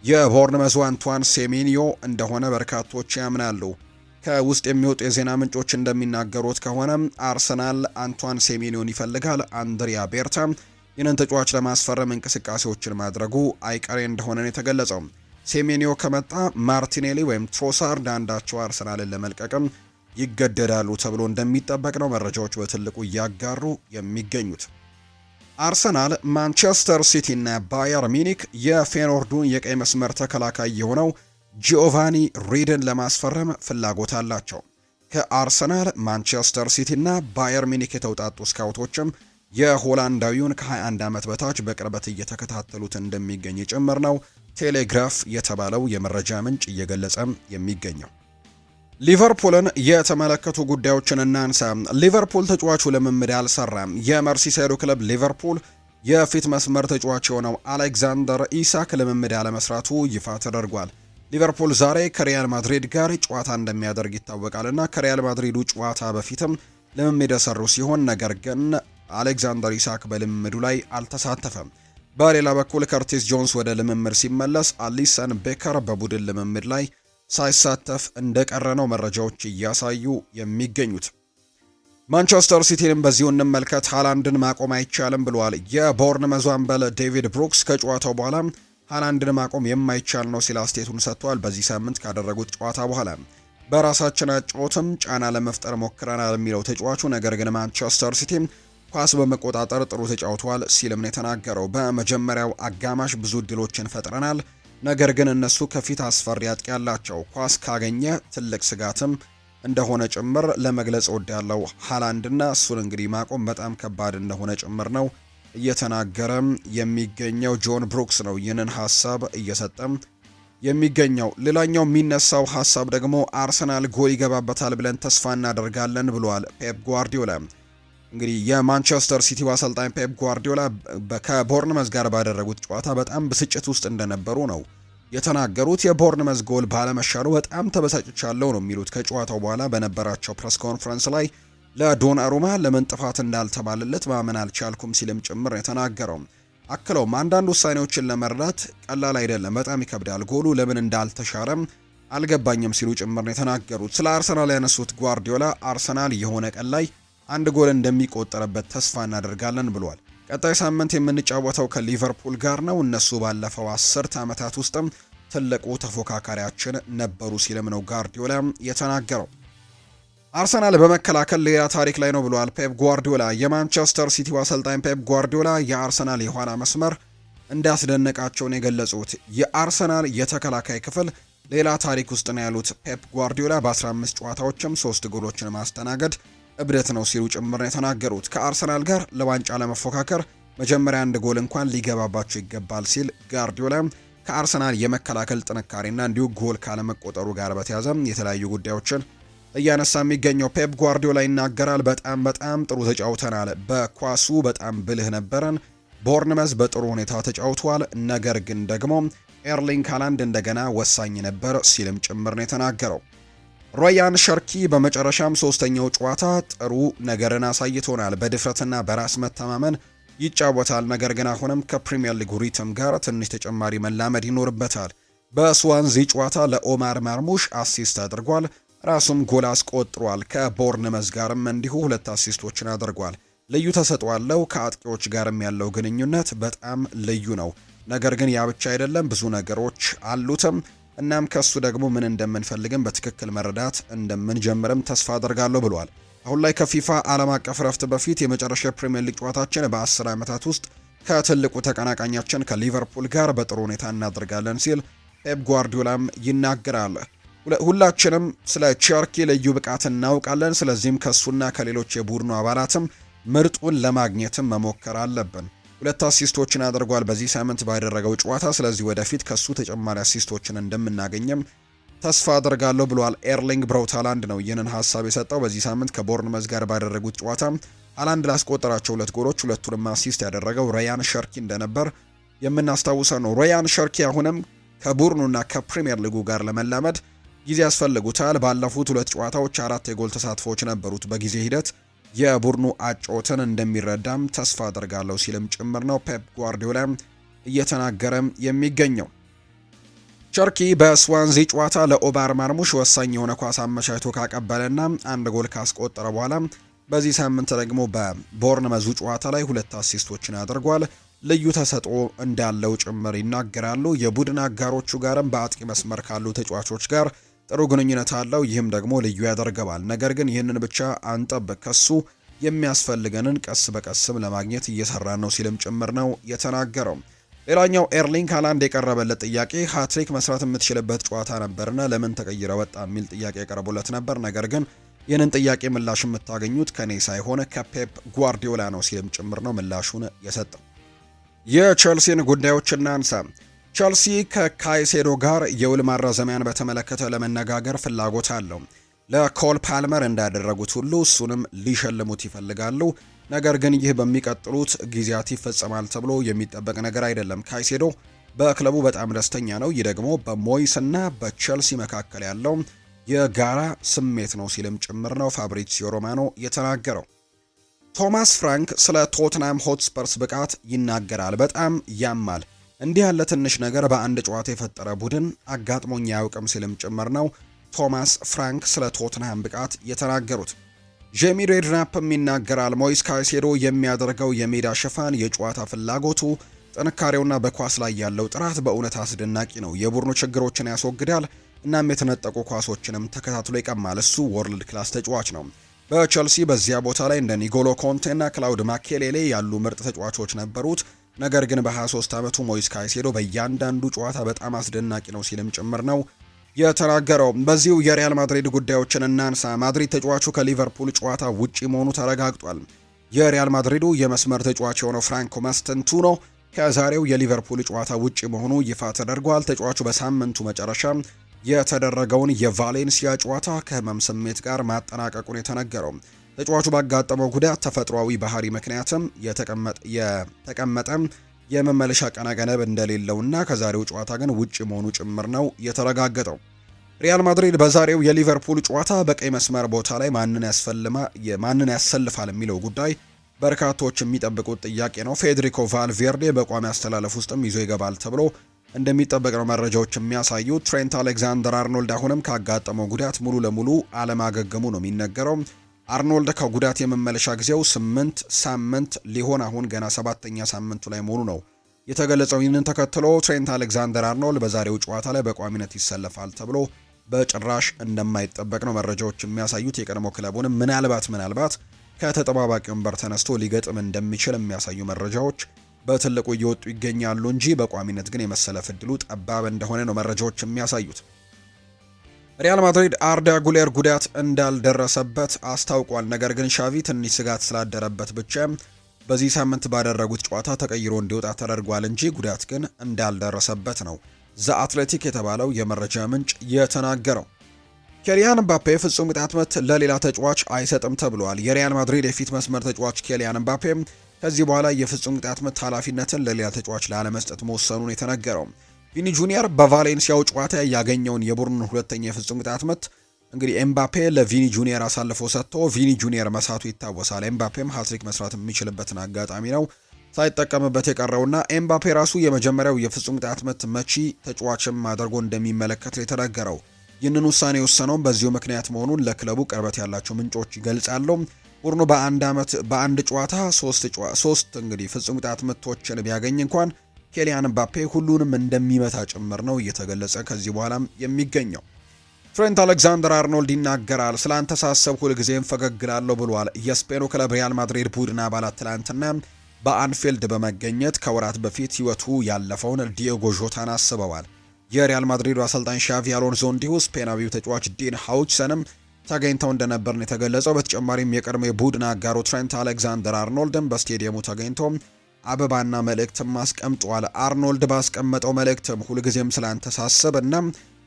የቦርንመዙ አንቷን ሴሜኒዮ እንደሆነ በርካቶች ያምናሉ። ከውስጥ የሚወጡ የዜና ምንጮች እንደሚናገሩት ከሆነ አርሰናል አንቷን ሴሜኒዮን ይፈልጋል። አንድሪያ ቤርታ ይህንን ተጫዋች ለማስፈረም እንቅስቃሴዎችን ማድረጉ አይቀሬ እንደሆነ ነው የተገለጸው። ሴሜኒዮ ከመጣ ማርቲኔሊ ወይም ትሮሳርድ አንዳቸው አርሰናልን ለመልቀቅም ይገደዳሉ ተብሎ እንደሚጠበቅ ነው መረጃዎች በትልቁ እያጋሩ የሚገኙት። አርሰናል፣ ማንቸስተር ሲቲ እና ባየር ሚኒክ የፌኖርዱን የቀይ መስመር ተከላካይ የሆነው ጂኦቫኒ ሪድን ለማስፈረም ፍላጎት አላቸው። ከአርሰናል፣ ማንቸስተር ሲቲ እና ባየር ሚኒክ የተውጣጡ ስካውቶችም የሆላንዳዊውን ከ21 ዓመት በታች በቅርበት እየተከታተሉት እንደሚገኝ ጭምር ነው ቴሌግራፍ የተባለው የመረጃ ምንጭ እየገለጸ የሚገኘው። ሊቨርፑልን የተመለከቱ ጉዳዮችን እናንሳ። ሊቨርፑል ተጫዋቹ ልምምድ አልሰራም። የመርሲሳይዱ ክለብ ሊቨርፑል የፊት መስመር ተጫዋች የሆነው አሌክዛንደር ኢሳክ ልምምድ አለመስራቱ ይፋ ተደርጓል። ሊቨርፑል ዛሬ ከሪያል ማድሪድ ጋር ጨዋታ እንደሚያደርግ ይታወቃልና ከሪያል ማድሪዱ ጨዋታ በፊትም ልምምድ የሰሩ ሲሆን ነገር ግን አሌክዛንደር ኢሳክ በልምምዱ ላይ አልተሳተፈም። በሌላ በኩል ከርቲስ ጆንስ ወደ ልምምድ ሲመለስ አሊሰን ቤከር በቡድን ልምምድ ላይ ሳይሳተፍ እንደቀረ ነው መረጃዎች እያሳዩ የሚገኙት። ማንቸስተር ሲቲንም በዚሁ እንመልከት። ሃላንድን ማቆም አይቻልም ብሏል የቦርንመዙ አምበል ዴቪድ ብሩክስ። ከጨዋታው በኋላ ሃላንድን ማቆም የማይቻል ነው ሲል አስተያየቱን ሰጥቷል። በዚህ ሳምንት ካደረጉት ጨዋታ በኋላ በራሳችን አጨዋወትም ጫና ለመፍጠር ሞክረናል የሚለው ተጫዋቹ፣ ነገር ግን ማንቸስተር ሲቲ ኳስ በመቆጣጠር ጥሩ ተጫውቷል ሲልም ነው የተናገረው። በመጀመሪያው አጋማሽ ብዙ እድሎችን ፈጥረናል፣ ነገር ግን እነሱ ከፊት አስፈሪ አጥቂ ያላቸው፣ ኳስ ካገኘ ትልቅ ስጋትም እንደሆነ ጭምር ለመግለጽ ወዳለው ሃላንድና እሱን እንግዲህ ማቆም በጣም ከባድ እንደሆነ ጭምር ነው እየተናገረም የሚገኘው ጆን ብሩክስ ነው ይህንን ሀሳብ እየሰጠም የሚገኘው። ሌላኛው የሚነሳው ሀሳብ ደግሞ አርሰናል ጎል ይገባበታል ብለን ተስፋ እናደርጋለን ብሏል ፔፕ ጓርዲዮላ። እንግዲህ የማንቸስተር ሲቲው አሰልጣኝ ፔፕ ጓርዲዮላ ከቦርንመዝ ጋር ባደረጉት ጨዋታ በጣም ብስጭት ውስጥ እንደነበሩ ነው የተናገሩት። የቦርንመዝ ጎል ባለመሻሩ በጣም ተበሳጭቻለሁ ነው የሚሉት። ከጨዋታው በኋላ በነበራቸው ፕሬስ ኮንፈረንስ ላይ ለዶናሩማ ለምን ጥፋት እንዳልተባለለት ማመን አልቻልኩም ሲልም ጭምር የተናገረው። አክለውም አንዳንድ ውሳኔዎችን ለመረዳት ቀላል አይደለም፣ በጣም ይከብዳል፣ ጎሉ ለምን እንዳልተሻረም አልገባኝም ሲሉ ጭምር ነው የተናገሩት። ስለ አርሰናል ያነሱት ጓርዲዮላ አርሰናል የሆነ ቀን ላይ አንድ ጎል እንደሚቆጠርበት ተስፋ እናደርጋለን ብሏል። ቀጣይ ሳምንት የምንጫወተው ከሊቨርፑል ጋር ነው። እነሱ ባለፈው 10 ዓመታት ውስጥም ትልቁ ተፎካካሪያችን ነበሩ ሲልም ነው ጓርዲዮላ የተናገረው። አርሰናል በመከላከል ሌላ ታሪክ ላይ ነው ብሏል ፔፕ ጓርዲዮላ። የማንቸስተር ሲቲው አሰልጣኝ ፔፕ ጓርዲዮላ የአርሰናል የኋላ መስመር እንዳስደነቃቸው ነው የገለጹት። የአርሰናል የተከላካይ ክፍል ሌላ ታሪክ ውስጥ ነው ያሉት ፔፕ ጓርዲዮላ በ15 ጨዋታዎችም 3 ጎሎችን ማስተናገድ እብደት ነው ሲሉ ጭምር ነው የተናገሩት። ከአርሰናል ጋር ለዋንጫ ለመፎካከር መጀመሪያ አንድ ጎል እንኳን ሊገባባቸው ይገባል ሲል ጓርዲዮላ ከአርሰናል የመከላከል ጥንካሬና እንዲሁ ጎል ካለመቆጠሩ ጋር በተያያዘ የተለያዩ ጉዳዮችን እያነሳ የሚገኘው ፔፕ ጓርዲዮላ ይናገራል። በጣም ጥሩ ተጫውተናል፣ በኳሱ በጣም ብልህ ነበረን፣ ቦርንመዝ በጥሩ ሁኔታ ተጫውቷል፣ ነገር ግን ደግሞ ኤርሊንግ ሃላንድ እንደገና ወሳኝ ነበር ሲልም ጭምር ነው የተናገረው። ሮያን ሸርኪ በመጨረሻም ሶስተኛው ጨዋታ ጥሩ ነገርን አሳይቶናል፣ በድፍረትና በራስ መተማመን ይጫወታል፣ ነገር ግን አሁንም ከፕሪሚየር ሊጉ ሪትም ጋር ትንሽ ተጨማሪ መላመድ ይኖርበታል። በስዋንዚ ጨዋታ ለኦማር ማርሙሽ አሲስት አድርጓል፣ ራሱም ጎል አስቆጥሯል። ከቦርንመዝ ጋርም እንዲሁ 2 አሲስቶችን አድርጓል። ልዩ ተሰጥኦ አለው። ከአጥቂዎች ጋርም ያለው ግንኙነት በጣም ልዩ ነው። ነገር ግን ያ ብቻ አይደለም፣ ብዙ ነገሮች አሉትም። እናም ከሱ ደግሞ ምን እንደምንፈልግም በትክክል መረዳት እንደምንጀምርም ተስፋ አደርጋለሁ ብሏል። አሁን ላይ ከፊፋ ዓለም አቀፍ ረፍት በፊት የመጨረሻ ፕሪሚየር ሊግ ጨዋታችን በ10 ዓመታት ውስጥ ከትልቁ ተቀናቃኛችን ከሊቨርፑል ጋር በጥሩ ሁኔታ እናደርጋለን ሲል ፔፕ ጓርዲዮላም ይናገራል። ሁላችንም ስለ ቸርኪ ልዩ ብቃት እናውቃለን። ስለዚህም ከሱና ከሌሎች የቡድኑ አባላትም ምርጡን ለማግኘትም መሞከር አለብን። 2 አሲስቶችን አድርጓል በዚህ ሳምንት ባደረገው ጨዋታ። ስለዚህ ወደፊት ከሱ ተጨማሪ አሲስቶችን እንደምናገኝም ተስፋ አደርጋለሁ ብሏል። ኤርሊንግ ብራውት ሃላንድ ነው ይህንን ሀሳብ የሰጠው። በዚህ ሳምንት ከቦርንመዝ ጋር ባደረጉት ጨዋታ ሃላንድ ላስቆጠራቸው 2 ጎሎች ሁለቱንም አሲስት ያደረገው ራያን ሸርኪ እንደነበር የምናስታውሰው ነው። ራያን ሸርኪ አሁንም ከቡድኑና ከፕሪሚየር ሊጉ ጋር ለመላመድ ጊዜ ያስፈልጉታል። ባለፉት 2 ጨዋታዎች 4 የጎል ተሳትፎዎች ነበሩት። በጊዜ ሂደት የቡድኑ አጮትን እንደሚረዳም ተስፋ አደርጋለሁ ሲልም ጭምር ነው ፔፕ ጓርዲዮላ እየተናገረም የሚገኘው። ቸርኪ በስዋንዚ ጨዋታ ለኦማር ማርሙሽ ወሳኝ የሆነ ኳስ አመቻችቶ ካቀበለና 1 ጎል ካስቆጠረ በኋላ በዚህ ሳምንት ደግሞ በቦርንመዙ ጨዋታ ላይ 2 አሲስቶችን አድርጓል። ልዩ ተሰጥኦ እንዳለው ጭምር ይናገራሉ። የቡድን አጋሮቹ ጋርም በአጥቂ መስመር ካሉ ተጫዋቾች ጋር ጥሩ ግንኙነት አለው። ይህም ደግሞ ልዩ ያደርገዋል። ነገር ግን ይህንን ብቻ አንጠብቅ፣ ከሱ የሚያስፈልገንን ቀስ በቀስም ለማግኘት እየሰራን ነው ሲልም ጭምር ነው የተናገረው። ሌላኛው ኤርሊንግ ሃላንድ የቀረበለት ጥያቄ ሃትሪክ መስራት የምትችልበት ጨዋታ ነበርና ለምን ተቀይረ ወጣ የሚል ጥያቄ የቀረበለት ነበር። ነገር ግን ይህንን ጥያቄ ምላሽ የምታገኙት ከኔ ሳይሆን ከፔፕ ጓርዲዮላ ነው ሲልም ጭምር ነው ምላሹን የሰጠው። የቼልሲን ጉዳዮች እናንሳ። ቼልሲ ከካይሴዶ ጋር የውል ማራዘሚያን በተመለከተ ለመነጋገር ፍላጎት አለው። ለኮል ፓልመር እንዳደረጉት ሁሉ እሱንም ሊሸልሙት ይፈልጋሉ። ነገር ግን ይህ በሚቀጥሉት ጊዜያት ይፈጸማል ተብሎ የሚጠበቅ ነገር አይደለም። ካይሴዶ በክለቡ በጣም ደስተኛ ነው። ይህ ደግሞ በሞይስና በቼልሲ መካከል ያለው የጋራ ስሜት ነው ሲልም ጭምር ነው ፋብሪዚዮ ሮማኖ የተናገረው። ቶማስ ፍራንክ ስለ ቶትናም ሆትስፐርስ ብቃት ይናገራል። በጣም ያማል፣ እንዲህ ያለ ትንሽ ነገር በአንድ ጨዋታ የፈጠረ ቡድን አጋጥሞኝ አያውቅም ሲልም ጭምር ነው ቶማስ ፍራንክ ስለ ቶትናም ብቃት የተናገሩት። ጄሚ ሬድናፕም ይናገራል። ሞይስ ካይሴዶ የሚያደርገው የሜዳ ሽፋን፣ የጨዋታ ፍላጎቱ፣ ጥንካሬውና በኳስ ላይ ያለው ጥራት በእውነት አስደናቂ ነው። የቡድኑ ችግሮችን ያስወግዳል፣ እናም የተነጠቁ ኳሶችንም ተከታትሎ ይቀማል። እሱ ወርልድ ክላስ ተጫዋች ነው። በቸልሲ በዚያ ቦታ ላይ እንደ ኒጎሎ ኮንቴና ክላውድ ማኬሌሌ ያሉ ምርጥ ተጫዋቾች ነበሩት። ነገር ግን በ23 ዓመቱ ሞይስ ካይሴዶ በእያንዳንዱ ጨዋታ በጣም አስደናቂ ነው ሲልም ጭምር ነው የተናገረው። በዚሁ የሪያል ማድሪድ ጉዳዮችን እናንሳ። ማድሪድ ተጫዋቹ ከሊቨርፑል ጨዋታ ውጪ መሆኑ ተረጋግጧል። የሪያል ማድሪዱ የመስመር ተጫዋች የሆነው ፍራንኮ ማስተንቱኖ ከዛሬው የሊቨርፑል ጨዋታ ውጪ መሆኑ ይፋ ተደርጓል። ተጫዋቹ በሳምንቱ መጨረሻ የተደረገውን የቫሌንሲያ ጨዋታ ከህመም ስሜት ጋር ማጠናቀቁን የተነገረው ተጫዋቹ ባጋጠመው ጉዳት ተፈጥሯዊ ባህሪ ምክንያትም የተቀመጠ የመመለሻ ቀነ ገደብ እንደሌለውና ከዛሬው ጨዋታ ግን ውጪ መሆኑ ጭምር ነው የተረጋገጠው። ሪያል ማድሪድ በዛሬው የሊቨርፑል ጨዋታ በቀይ መስመር ቦታ ላይ ማንን ያሰልፋል የሚለው ጉዳይ በርካቶች የሚጠብቁት ጥያቄ ነው። ፌዴሪኮ ቫልቬርዴ በቋሚ አስተላለፍ ውስጥም ይዞ ይገባል ተብሎ እንደሚጠበቅ ነው መረጃዎች የሚያሳዩት። ትሬንት አሌክዛንደር አርኖልድ አሁንም ካጋጠመው ጉዳት ሙሉ ለሙሉ አለማገገሙ ነው የሚነገረው። አርኖልድ ከጉዳት የመመለሻ ጊዜው 8 ሳምንት ሊሆን አሁን ገና 7ኛ ሳምንቱ ላይ መሆኑ ነው የተገለጸው። ይህንን ተከትሎ ትሬንት አሌክዛንደር አርኖልድ በዛሬው ጨዋታ ላይ በቋሚነት ይሰለፋል ተብሎ በጭራሽ እንደማይጠበቅ ነው መረጃዎች የሚያሳዩት። የቀድሞ ክለቡንም ምናልባት ከተጠባባቂ ወንበር ተነስቶ ሊገጥም እንደሚችል የሚያሳዩ መረጃዎች በትልቁ እየወጡ ይገኛሉ እንጂ በቋሚነት ግን የመሰለፍ እድሉ ጠባብ እንደሆነ ነው መረጃዎች የሚያሳዩት። ሪያል ማድሪድ አርዳ ጉሌር ጉዳት እንዳልደረሰበት አስታውቋል። ነገር ግን ሻቪ ትንሽ ስጋት ስላደረበት ብቻ በዚህ ሳምንት ባደረጉት ጨዋታ ተቀይሮ እንዲወጣ ተደርጓል እንጂ ጉዳት ግን እንዳልደረሰበት ነው ዘ አትሌቲክ የተባለው የመረጃ ምንጭ የተናገረው። ኬሊያን ምባፔ ፍጹም ቅጣት ምት ለሌላ ተጫዋች አይሰጥም ተብሏል። የሪያል ማድሪድ የፊት መስመር ተጫዋች ኬሊያን ምባፔ ከዚህ በኋላ የፍጹም ቅጣት ምት ኃላፊነትን ለሌላ ተጫዋች ላለመስጠት መወሰኑን የተነገረው። ቪኒ ጁኒየር በቫሌንሲያው ጨዋታ ያገኘውን የቡድኑን ሁለተኛ የፍጹም ቅጣት ምት እንግዲህ ኤምባፔ ለቪኒ ጁኒየር አሳልፎ ሰጥቶ ቪኒ ጁኒየር መሳቱ ይታወሳል። ኤምባፔም ሃትሪክ መስራት የሚችልበትን አጋጣሚ ነው ሳይጠቀምበት የቀረውና ኤምባፔ ራሱ የመጀመሪያው የፍጹም ቅጣት ምት መቺ ተጫዋችም አድርጎ እንደሚመለከት የተነገረው። ይህንን ውሳኔ የወሰነውም በዚሁ ምክንያት መሆኑን ለክለቡ ቅርበት ያላቸው ምንጮች ይገልጻሉ። ቡድኑ በአንድ ጨዋታ ሶስት እንግዲህ ፍጹም ቅጣት ምቶችን ቢያገኝ እንኳን ኬሊያን ምባፔ ሁሉንም እንደሚመታ ጭምር ነው እየተገለጸ ከዚህ በኋላም የሚገኘው። ትሬንት አሌክዛንደር አርኖልድ ይናገራል። ስላንተ ሳሰብ ሁልጊዜም ፈገግላለሁ ብሏል። የስፔኑ ክለብ ሪያል ማድሪድ ቡድን አባላት ትላንትና በአንፊልድ በመገኘት ከወራት በፊት ህይወቱ ያለፈውን ዲዮጎ ዦታን አስበዋል። የሪያል ማድሪዱ አሰልጣኝ ሻቪ አሎንሶ እንዲሁ ስፔናዊው ተጫዋች ዲን ሃውችሰንም ተገኝተው እንደነበር ነው የተገለጸው። በተጨማሪም የቀድሞ የቡድን አጋሩ ትሬንት አሌክዛንደር አርኖልድም በስቴዲየሙ ተገኝቶ አበባና መልእክትም አስቀምጧል። አርኖልድ ባስቀመጠው መልእክትም ሁልጊዜም ስላንተ ሳስብ እና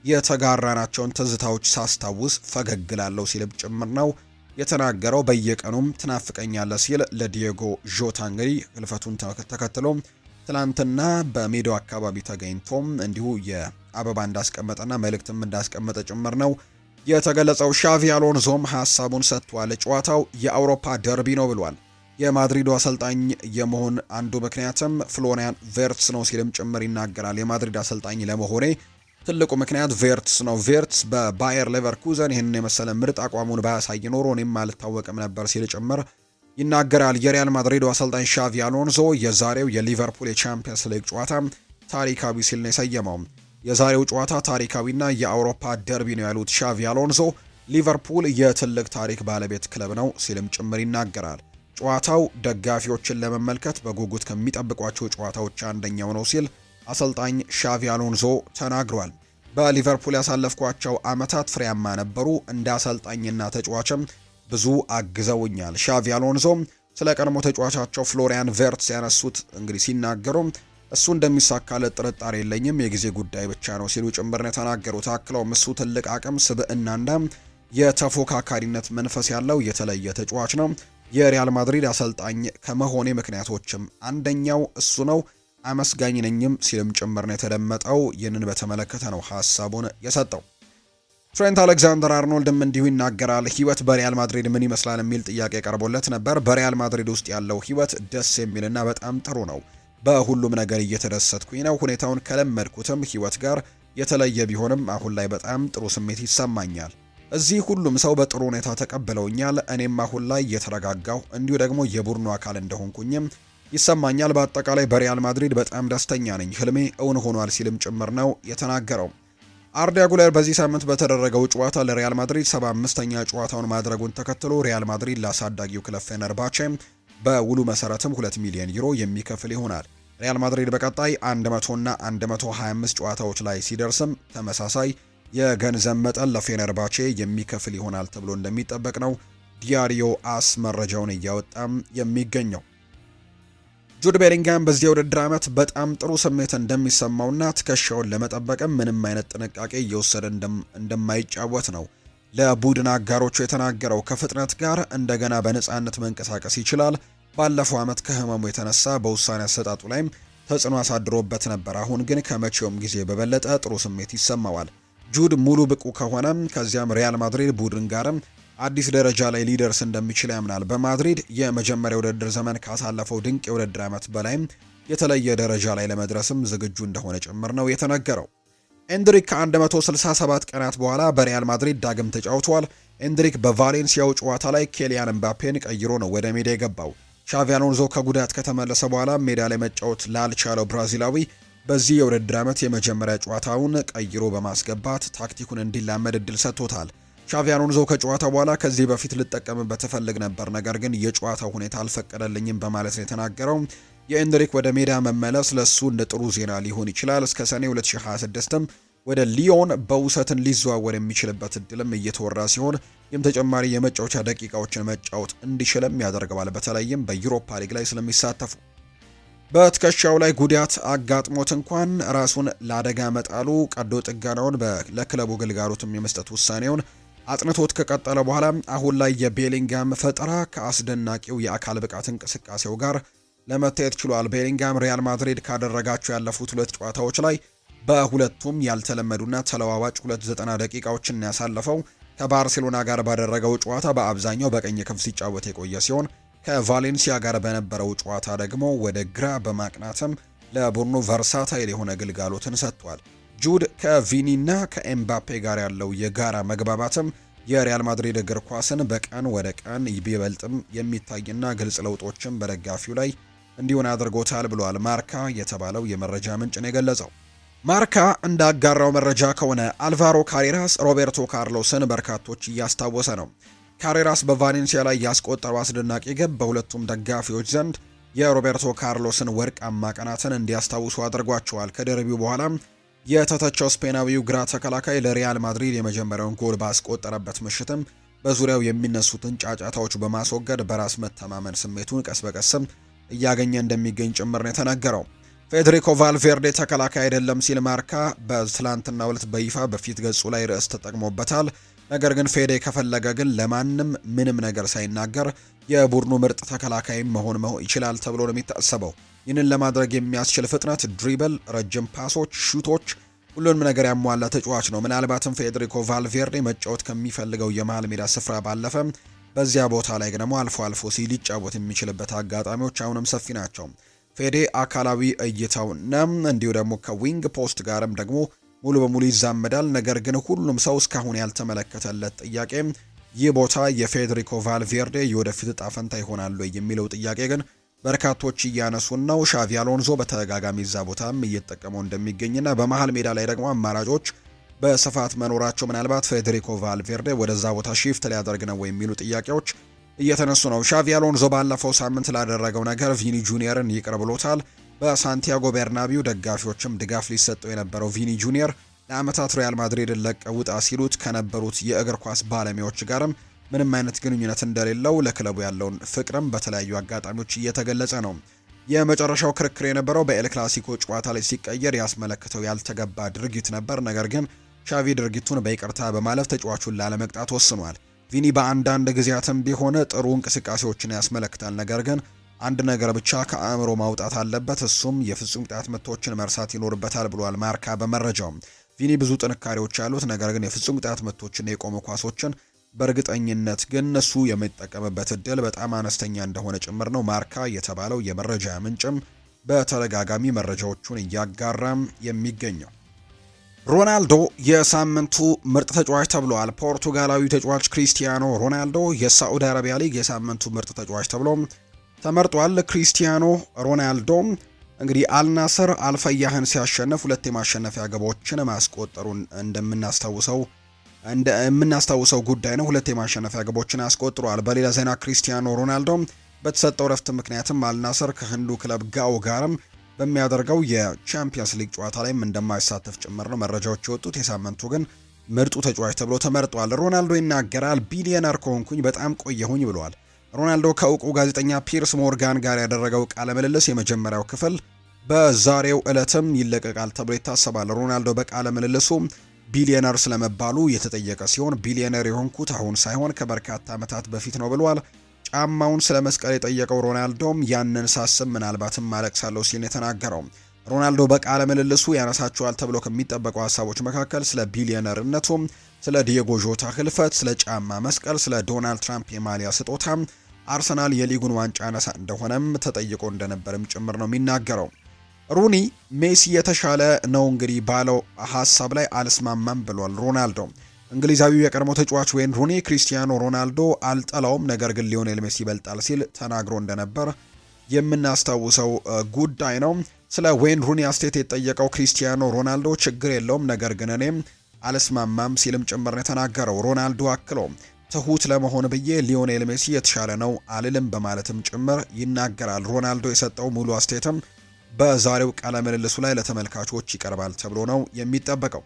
የተጋራናቸውን ትዝታዎች ሳስታውስ ፈገግላለሁ ሲልም ጭምር ነው የተናገረው። በየቀኑም ትናፍቀኛለህ ሲል ለዲዮጎ ዦታ እንግዲህ ህልፈቱን ተከትሎ ትላንትና በሜዳው አካባቢ ተገኝቶም እንዲሁ የአበባ እንዳስቀመጠና መልእክትም እንዳስቀመጠ ጭምር ነው የተገለጸው። ሻቪ አሎንሶም ሐሳቡን ሰጥቷል። ጨዋታው የአውሮፓ ደርቢ ነው ብሏል። የማድሪዱ አሰልጣኝ የመሆን አንዱ ምክንያትም ፍሎሪያን ቬርትስ ነው ሲልም ጭምር ይናገራል። የማድሪድ አሰልጣኝ ለመሆኔ ትልቁ ምክንያት ቬርትስ ነው። ቬርትስ በባየር ሌቨርኩዘን ይህንን የመሰለ ምርጥ አቋሙን ባያሳይ ኖሮ እኔም አልታወቅም ነበር ሲል ጭምር ይናገራል። የሪያል ማድሪዱ አሰልጣኝ ሻቪ አሎንሶ የዛሬው የሊቨርፑል የቻምፒየንስ ሊግ ጨዋታ ታሪካዊ ሲል ነው የሰየመው። የዛሬው ጨዋታ ታሪካዊና የአውሮፓ ደርቢ ነው ያሉት ሻቪ አሎንሶ ሊቨርፑል የትልቅ ታሪክ ባለቤት ክለብ ነው ሲልም ጭምር ይናገራል። ጨዋታው ደጋፊዎችን ለመመልከት በጉጉት ከሚጠብቋቸው ጨዋታዎች አንደኛው ነው ሲል አሰልጣኝ ሻቪ አሎንሶ ተናግሯል። በሊቨርፑል ያሳለፍኳቸው ዓመታት ፍሬያማ ነበሩ። እንደ አሰልጣኝና ተጫዋችም ብዙ አግዘውኛል። ሻቪ አሎንሶ ስለ ቀድሞ ተጫዋቻቸው ፍሎሪያን ቬርትስ ያነሱት እንግዲህ ሲናገሩ እሱ እንደሚሳካለት ጥርጣሬ የለኝም፣ የጊዜ ጉዳይ ብቻ ነው ሲሉ ጭምር ነው የተናገሩት። አክለውም እሱ ትልቅ አቅም፣ ስብዕናና የተፎካካሪነት መንፈስ ያለው የተለየ ተጫዋች ነው። የሪያል ማድሪድ አሰልጣኝ ከመሆኔ ምክንያቶችም አንደኛው እሱ ነው። አመስጋኝ ነኝም ሲልም ጭምር ነው የተደመጠው። ይህንን በተመለከተ ነው ሐሳቡን የሰጠው። ትሬንት አሌክዛንደር አርኖልድም እንዲሁ ይናገራል። ህይወት በሪያል ማድሪድ ምን ይመስላል የሚል ጥያቄ ቀርቦለት ነበር። በሪያል ማድሪድ ውስጥ ያለው ህይወት ደስ የሚልና በጣም ጥሩ ነው። በሁሉም ነገር እየተደሰትኩኝ ነው። ሁኔታውን ከለመድኩትም ህይወት ጋር የተለየ ቢሆንም አሁን ላይ በጣም ጥሩ ስሜት ይሰማኛል። እዚህ ሁሉም ሰው በጥሩ ሁኔታ ተቀብለውኛል። እኔም አሁን ላይ እየተረጋጋሁ እንዲሁ ደግሞ የቡድኑ አካል እንደሆንኩኝም ይሰማኛል። በአጠቃላይ በሪያል ማድሪድ በጣም ደስተኛ ነኝ። ህልሜ እውን ሆኗል ሲልም ጭምር ነው የተናገረው። አርዳ ጉሌር በዚህ ሳምንት በተደረገው ጨዋታ ለሪያል ማድሪድ 75ኛ ጨዋታውን ማድረጉን ተከትሎ ሪያል ማድሪድ ለአሳዳጊው ክለብ ፌነርባቼ በውሉ መሰረትም 2 ሚሊዮን ዩሮ የሚከፍል ይሆናል። ሪያል ማድሪድ በቀጣይ 100 እና 125 ጨዋታዎች ላይ ሲደርስም ተመሳሳይ የገንዘብ መጠን ለፌነርባቼ የሚከፍል ይሆናል ተብሎ እንደሚጠበቅ ነው ዲያሪዮ አስ መረጃውን እያወጣም የሚገኘው። ጁድ ቤሊንጋም በዚህ የውድድር ዓመት በጣም ጥሩ ስሜት እንደሚሰማውና ትከሻውን ለመጠበቅም ምንም አይነት ጥንቃቄ እየወሰደ እንደማይጫወት ነው ለቡድን አጋሮቹ የተናገረው። ከፍጥነት ጋር እንደገና በነፃነት መንቀሳቀስ ይችላል። ባለፈው ዓመት ከህመሙ የተነሳ በውሳኔ አሰጣጡ ላይም ተጽዕኖ አሳድሮበት ነበር። አሁን ግን ከመቼውም ጊዜ በበለጠ ጥሩ ስሜት ይሰማዋል። ጁድ ሙሉ ብቁ ከሆነ ከዚያም ሪያል ማድሪድ ቡድን ጋርም አዲስ ደረጃ ላይ ሊደርስ እንደሚችል ያምናል። በማድሪድ የመጀመሪያ ውድድር ዘመን ካሳለፈው ድንቅ የውድድር ዓመት በላይም የተለየ ደረጃ ላይ ለመድረስም ዝግጁ እንደሆነ ጭምር ነው የተነገረው። ኤንድሪክ ከ167 ቀናት በኋላ በሪያል ማድሪድ ዳግም ተጫውቷል። ኤንድሪክ በቫሌንሲያው ጨዋታ ላይ ኬሊያን ኤምባፔን ቀይሮ ነው ወደ ሜዳ የገባው። ሻቪ አሎንዞ ከጉዳት ከተመለሰ በኋላ ሜዳ ላይ መጫወት ላልቻለው ብራዚላዊ በዚህ የውድድር ዓመት የመጀመሪያ ጨዋታውን ቀይሮ በማስገባት ታክቲኩን እንዲላመድ እድል ሰጥቶታል። ሻቪ አሎንዞ ከጨዋታው በኋላ ከዚህ በፊት ልጠቀምበት እፈልግ ነበር፣ ነገር ግን የጨዋታው ሁኔታ አልፈቀደልኝም በማለት ነው የተናገረው። የኤንድሪክ ወደ ሜዳ መመለስ ለሱ እንደ ጥሩ ዜና ሊሆን ይችላል። እስከ ሰኔ 2026ም ወደ ሊዮን በውሰትን ሊዘዋወር የሚችልበት እድልም እየተወራ ሲሆን ይህም ተጨማሪ የመጫወቻ ደቂቃዎችን መጫወት እንዲችልም ያደርገዋል፣ በተለይም በዩሮፓ ሊግ ላይ ስለሚሳተፉ። በትከሻው ላይ ጉዳት አጋጥሞት እንኳን ራሱን ለአደጋ መጣሉ ቀዶ ጥገናውን ለክለቡ ግልጋሎትም የመስጠት ውሳኔውን አጥንቶት ከቀጠለ በኋላ አሁን ላይ የቤሊንጋም ፈጠራ ከአስደናቂው የአካል ብቃት እንቅስቃሴው ጋር ለመታየት ችሏል። ቤሊንጋም ሪያል ማድሪድ ካደረጋቸው ያለፉት 2 ጨዋታዎች ላይ በሁለቱም ያልተለመዱና ተለዋዋጭ 290 ደቂቃዎችን ያሳለፈው። ከባርሴሎና ጋር ባደረገው ጨዋታ በአብዛኛው በቀኝ ክንፍ ሲጫወት የቆየ ሲሆን ከቫሌንሲያ ጋር በነበረው ጨዋታ ደግሞ ወደ ግራ በማቅናትም ለቡድኑ ቨርሳታይል የሆነ ግልጋሎትን ሰጥቷል። ጁድ ከቪኒና ከኤምባፔ ጋር ያለው የጋራ መግባባትም የሪያል ማድሪድ እግር ኳስን በቀን ወደ ቀን ቢበልጥም የሚታይና ግልጽ ለውጦችም በደጋፊው ላይ እንዲሆን አድርጎታል ብሏል ማርካ የተባለው የመረጃ ምንጭ ነው የገለጸው። ማርካ እንዳጋራው መረጃ ከሆነ አልቫሮ ካሬራስ ሮቤርቶ ካርሎስን በርካቶች እያስታወሰ ነው። ካሬራስ በቫሌንሲያ ላይ ያስቆጠረው አስደናቂ ግብ በሁለቱም ደጋፊዎች ዘንድ የሮቤርቶ ካርሎስን ወርቃማ ቀናትን እንዲያስታውሱ አድርጓቸዋል። ከደርቢው በኋላ የተተቸው ስፔናዊው ግራ ተከላካይ ለሪያል ማድሪድ የመጀመሪያውን ጎል ባስቆጠረበት ምሽትም በዙሪያው የሚነሱትን ጫጫታዎች በማስወገድ በራስ መተማመን ስሜቱን ቀስ በቀስም እያገኘ እንደሚገኝ ጭምር ነው የተናገረው። ፌዴሪኮ ቫልቬርዴ ተከላካይ አይደለም ሲል ማርካ በትላንትናው ዕለት በይፋ በፊት ገጹ ላይ ርዕስ ተጠቅሞበታል። ነገር ግን ፌዴ ከፈለገ ግን ለማንም ምንም ነገር ሳይናገር የቡድኑ ምርጥ ተከላካይ መሆን ይችላል ተብሎ ነው የሚታሰበው። ይህንን ለማድረግ የሚያስችል ፍጥነት፣ ድሪብል፣ ረጅም ፓሶች፣ ሹቶች፣ ሁሉንም ነገር ያሟላ ተጫዋች ነው። ምናልባትም ፌዴሪኮ ቫልቬርዴ መጫወት ከሚፈልገው የመሃል ሜዳ ስፍራ ባለፈ በዚያ ቦታ ላይ ደግሞ አልፎ አልፎ ሲል ሊጫወት የሚችልበት አጋጣሚዎች አሁንም ሰፊ ናቸው። ፌዴ አካላዊ እይታውና እንዲሁ ደግሞ ከዊንግ ፖስት ጋርም ደግሞ ሙሉ በሙሉ ይዛመዳል። ነገር ግን ሁሉም ሰው እስካሁን ያልተመለከተለት ጥያቄ ይህ ቦታ የፌዴሪኮ ቫልቬርዴ የወደፊት ዕጣ ፈንታ ይሆናል የሚለው ጥያቄ ግን በርካቶች እያነሱን ነው። ሻቪ አሎንዞ በተደጋጋሚ እዛ ቦታም እየተጠቀመው እንደሚገኝና በመሃል ሜዳ ላይ ደግሞ አማራጮች በስፋት መኖራቸው ምናልባት ፌዴሪኮ ቫልቬርዴ ወደዛ ቦታ ሺፍት ሊያደርግ ነው የሚሉ ጥያቄዎች እየተነሱ ነው። ሻቪ አሎንዞ ባለፈው ሳምንት ላደረገው ነገር ቪኒ ጁኒየርን ይቅር ብሎታል። በሳንቲያጎ ቤርናቢው ደጋፊዎችም ድጋፍ ሊሰጠው የነበረው ቪኒ ጁኒየር ለዓመታት ሪያል ማድሪድን ለቀው ውጣ ሲሉት ከነበሩት የእግር ኳስ ባለሙያዎች ጋርም ምንም አይነት ግንኙነት እንደሌለው ለክለቡ ያለውን ፍቅርም በተለያዩ አጋጣሚዎች እየተገለጸ ነው። የመጨረሻው ክርክር የነበረው በኤል ክላሲኮ ጨዋታ ላይ ሲቀየር ያስመለክተው ያልተገባ ድርጊት ነበር። ነገር ግን ሻቪ ድርጊቱን በይቅርታ በማለፍ ተጫዋቹን ላለመቅጣት ወስኗል። ቪኒ በአንዳንድ ጊዜያትም ቢሆን ጥሩ እንቅስቃሴዎችን ያስመለክታል። ነገር ግን አንድ ነገር ብቻ ከአእምሮ ማውጣት አለበት፣ እሱም የፍጹም ቅጣት ምቶችን መርሳት ይኖርበታል ብሏል ማርካ በመረጃው። ቪኒ ብዙ ጥንካሬዎች ያሉት፣ ነገር ግን የፍጹም ቅጣት ምቶችና የቆሙ ኳሶችን በእርግጠኝነት ግን እሱ የሚጠቀምበት እድል በጣም አነስተኛ እንደሆነ ጭምር ነው ማርካ የተባለው የመረጃ ምንጭም በተደጋጋሚ መረጃዎቹን እያጋራም የሚገኘው። ሮናልዶ የሳምንቱ ምርጥ ተጫዋች ተብሏል። ፖርቱጋላዊ ተጫዋች ክሪስቲያኖ ሮናልዶ የሳዑዲ አረቢያ ሊግ የሳምንቱ ምርጥ ተጫዋች ተብሎ ተመርጧል። ክሪስቲያኖ ሮናልዶ እንግዲህ አልናስር አልፈያህን ሲያሸንፍ 2 የማሸነፊያ ግቦችን ማስቆጠሩን የምናስታውሰው ጉዳይ ነው። 2 የማሸነፊያ ግቦችን አስቆጥሯል። በሌላ ዜና ክሪስቲያኖ ሮናልዶ በተሰጠው ረፍት ምክንያትም አልናስር ከህንዱ ክለብ ጋው ጋርም በሚያደርገው የቻምፒየንስ ሊግ ጨዋታ ላይም እንደማይሳተፍ ጭምር ነው መረጃዎች የወጡት። የሳምንቱ ግን ምርጡ ተጫዋች ተብሎ ተመርጧል። ሮናልዶ ይናገራል። ቢሊየነር ከሆንኩኝ በጣም ቆየሁኝ ብሏል። ሮናልዶ ከእውቁ ጋዜጠኛ ፒርስ ሞርጋን ጋር ያደረገው ቃለ ምልልስ የመጀመሪያው ክፍል በዛሬው ዕለትም ይለቀቃል ተብሎ ይታሰባል። ሮናልዶ በቃለ ምልልሱ ቢሊየነር ስለመባሉ የተጠየቀ ሲሆን ቢሊየነር የሆንኩት አሁን ሳይሆን ከበርካታ ዓመታት በፊት ነው ብሏል። ጫማውን ስለ መስቀል የጠየቀው ሮናልዶም ያንን ሳስብ ምናልባትም አለቅሳለሁ ሲል የተናገረው ሮናልዶ በቃለ ምልልሱ ያነሳቸዋል ተብሎ ከሚጠበቁ ሀሳቦች መካከል ስለ ቢሊየነርነቱ፣ ስለ ዲየጎ ዦታ ህልፈት፣ ስለ ጫማ መስቀል፣ ስለ ዶናልድ ትራምፕ የማሊያ ስጦታ፣ አርሰናል የሊጉን ዋንጫ ያነሳ እንደሆነም ተጠይቆ እንደነበርም ጭምር ነው የሚናገረው። ሩኒ ሜሲ የተሻለ ነው እንግዲህ ባለው ሀሳብ ላይ አልስማማም ብሏል ሮናልዶ። እንግሊዛዊው የቀድሞ ተጫዋች ዌይን ሩኒ ክሪስቲያኖ ሮናልዶ አልጠላውም፣ ነገር ግን ሊዮኔል ሜሲ ይበልጣል ሲል ተናግሮ እንደነበር የምናስታውሰው ጉዳይ ነው። ስለ ዌይን ሩኒ አስተያየት የጠየቀው ክሪስቲያኖ ሮናልዶ ችግር የለውም፣ ነገር ግን እኔም አልስማማም ሲልም ጭምር ነው የተናገረው። ሮናልዶ አክሎ ትሁት ለመሆን ብዬ ሊዮኔል ሜሲ የተሻለ ነው አልልም በማለትም ጭምር ይናገራል። ሮናልዶ የሰጠው ሙሉ አስተያየትም በዛሬው ቃለ ምልልሱ ላይ ለተመልካቾች ይቀርባል ተብሎ ነው የሚጠበቀው።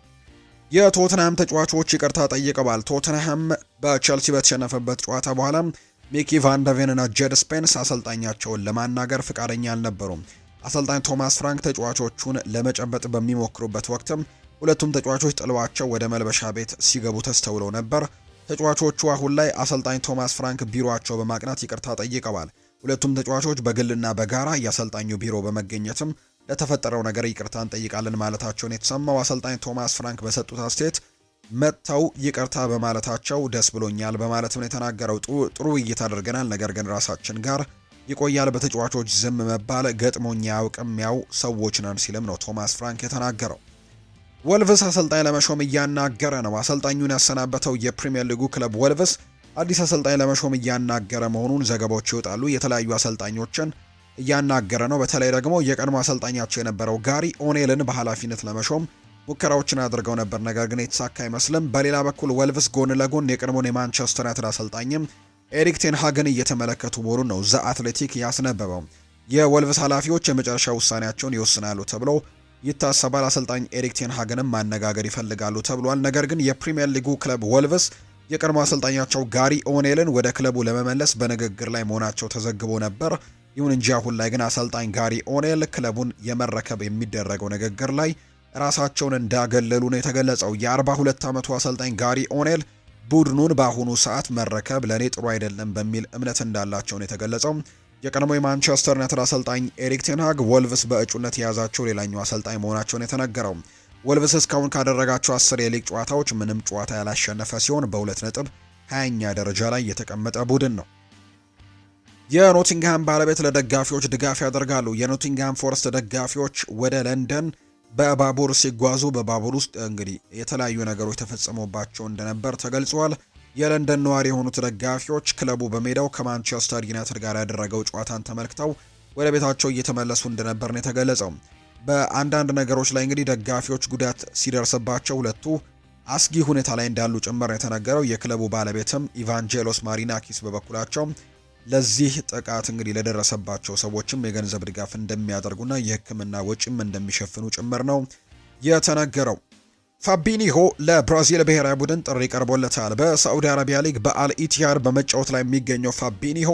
የቶትንሃም ተጫዋቾች ይቅርታ ጠይቀዋል። ቶትንሃም በቸልሲ በተሸነፈበት ጨዋታ በኋላ ሚኪ ቫንደቬን እና ጄድ ስፔንስ አሰልጣኛቸውን ለማናገር ፍቃደኛ አልነበሩም። አሰልጣኝ ቶማስ ፍራንክ ተጫዋቾቹን ለመጨበጥ በሚሞክሩበት ወቅትም ሁለቱም ተጫዋቾች ጥለዋቸው ወደ መልበሻ ቤት ሲገቡ ተስተውለው ነበር። ተጫዋቾቹ አሁን ላይ አሰልጣኝ ቶማስ ፍራንክ ቢሮአቸው በማቅናት ይቅርታ ጠይቀዋል። ሁለቱም ተጫዋቾች በግልና በጋራ የአሰልጣኙ ቢሮ በመገኘትም ለተፈጠረው ነገር ይቅርታ እንጠይቃለን ማለታቸውን የተሰማው አሰልጣኝ ቶማስ ፍራንክ በሰጡት አስተያየት መጥተው ይቅርታ በማለታቸው ደስ ብሎኛል በማለትም ነው የተናገረው። ጥሩ ውይይት አድርገናል፣ ነገር ግን ራሳችን ጋር ይቆያል። በተጫዋቾች ዝም መባል ገጥሞኝ አያውቅም፣ ያው ሰዎች ነን ሲልም ነው ቶማስ ፍራንክ የተናገረው። ወልቭስ አሰልጣኝ ለመሾም እያናገረ ነው። አሰልጣኙን ያሰናበተው የፕሪሚየር ሊጉ ክለብ ወልቭስ አዲስ አሰልጣኝ ለመሾም እያናገረ መሆኑን ዘገባዎች ይወጣሉ። የተለያዩ አሰልጣኞችን እያናገረ ነው። በተለይ ደግሞ የቀድሞ አሰልጣኛቸው የነበረው ጋሪ ኦኔልን በኃላፊነት ለመሾም ሙከራዎችን አድርገው ነበር፣ ነገር ግን የተሳካ አይመስልም። በሌላ በኩል ወልቭስ ጎን ለጎን የቀድሞውን የማንቸስተር ዩናይትድ አሰልጣኝም ኤሪክ ቴን ሃግን እየተመለከቱ መሆኑን ነው ዘ አትሌቲክ ያስነበበው። የወልቭስ ኃላፊዎች የመጨረሻ ውሳኔያቸውን ይወስናሉ ተብሎ ይታሰባል። አሰልጣኝ ኤሪክ ቴን ሃግንም ማነጋገር ይፈልጋሉ ተብሏል። ነገር ግን የፕሪሚየር ሊጉ ክለብ ወልቭስ የቀድሞ አሰልጣኛቸው ጋሪ ኦኔልን ወደ ክለቡ ለመመለስ በንግግር ላይ መሆናቸው ተዘግቦ ነበር። ይሁን እንጂ አሁን ላይ ግን አሰልጣኝ ጋሪ ኦኔል ክለቡን የመረከብ የሚደረገው ንግግር ላይ ራሳቸውን እንዳገለሉ ነው የተገለጸው። የ42 ዓመቱ አሰልጣኝ ጋሪ ኦኔል ቡድኑን በአሁኑ ሰዓት መረከብ ለኔ ጥሩ አይደለም በሚል እምነት እንዳላቸው ነው የተገለጸው። የቀድሞ የማንቸስተር ዩናይትድ አሰልጣኝ ኤሪክ ቴን ሃግ ወልቭስ በእጩነት የያዛቸው ሌላኛው አሰልጣኝ መሆናቸውን የተነገረው። ወልቭስ እስካሁን ካደረጋቸው 10 የሊግ ጨዋታዎች ምንም ጨዋታ ያላሸነፈ ሲሆን በ2 ነጥብ 20ኛ ደረጃ ላይ የተቀመጠ ቡድን ነው። የኖቲንግሃም ባለቤት ለደጋፊዎች ድጋፍ ያደርጋሉ። የኖቲንግሃም ፎረስት ደጋፊዎች ወደ ለንደን በባቡር ሲጓዙ በባቡር ውስጥ እንግዲህ የተለያዩ ነገሮች ተፈጽሞባቸው እንደነበር ተገልጿል። የለንደን ነዋሪ የሆኑት ደጋፊዎች ክለቡ በሜዳው ከማንቸስተር ዩናይትድ ጋር ያደረገው ጨዋታን ተመልክተው ወደ ቤታቸው እየተመለሱ እንደነበር ነው የተገለጸው። በአንዳንድ ነገሮች ላይ እንግዲህ ደጋፊዎች ጉዳት ሲደርስባቸው ሁለቱ አስጊ ሁኔታ ላይ እንዳሉ ጭምር የተነገረው። የክለቡ ባለቤትም ኢቫንጀሎስ ማሪናኪስ በበኩላቸው ለዚህ ጥቃት እንግዲህ ለደረሰባቸው ሰዎችም የገንዘብ ድጋፍ እንደሚያደርጉና የሕክምና ወጪም እንደሚሸፍኑ ጭምር ነው የተነገረው። ፋቢኒሆ ለብራዚል ብሔራዊ ቡድን ጥሪ ቀርቦለታል። በሳዑዲ አረቢያ ሊግ በአልኢቲሃድ በመጫወት ላይ የሚገኘው ፋቢኒሆ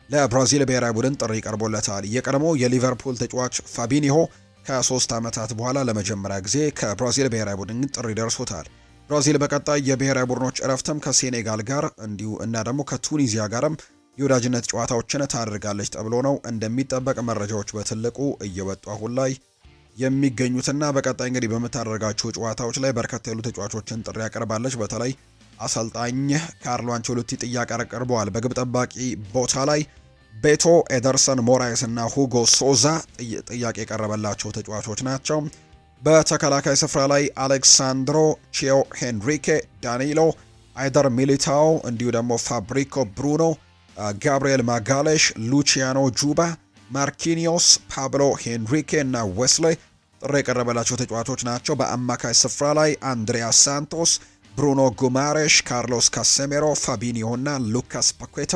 ለብራዚል ብሔራዊ ቡድን ጥሪ ቀርቦለታል። የቀድሞ የሊቨርፑል ተጫዋች ፋቢኒሆ ከ3 ዓመታት በኋላ ለመጀመሪያ ጊዜ ከብራዚል ብሔራዊ ቡድን ጥሪ ደርሶታል። ብራዚል በቀጣይ የብሔራዊ ቡድኖች እረፍትም ከሴኔጋል ጋር እንዲሁ እና ደግሞ ከቱኒዚያ ጋርም የወዳጅነት ጨዋታዎችን ታደርጋለች ተብሎ ነው እንደሚጠበቅ መረጃዎች በትልቁ እየወጡ አሁን ላይ የሚገኙትና በቀጣይ እንግዲህ በምታደርጋቸው ጨዋታዎች ላይ በርከት ያሉ ተጫዋቾችን ጥሪ ያቀርባለች። በተለይ አሰልጣኝ ካርሎ አንቸሎቲ ጥያቄ አቅርበዋል። በግብ ጠባቂ ቦታ ላይ ቤቶ ኤደርሰን ሞራይስ እና ሁጎ ሶዛ ጥያቄ የቀረበላቸው ተጫዋቾች ናቸው። በተከላካይ ስፍራ ላይ አሌክሳንድሮ ቺዮ ሄንሪኬ፣ ዳኒሎ አይደር ሚሊታኦ እንዲሁ ደግሞ ፋብሪኮ ብሩኖ፣ ጋብሪኤል ማጋሌሽ፣ ሉቺያኖ ጁባ፣ ማርኪኒዮስ፣ ፓብሎ ሄንሪኬ እና ዌስሌ ጥሪ የቀረበላቸው ተጫዋቾች ናቸው። በአማካይ ስፍራ ላይ አንድሪያስ ሳንቶስ፣ ብሩኖ ጉማሬሽ፣ ካርሎስ ካሴሜሮ፣ ፋቢኒዮ እና ሉካስ ፓኬታ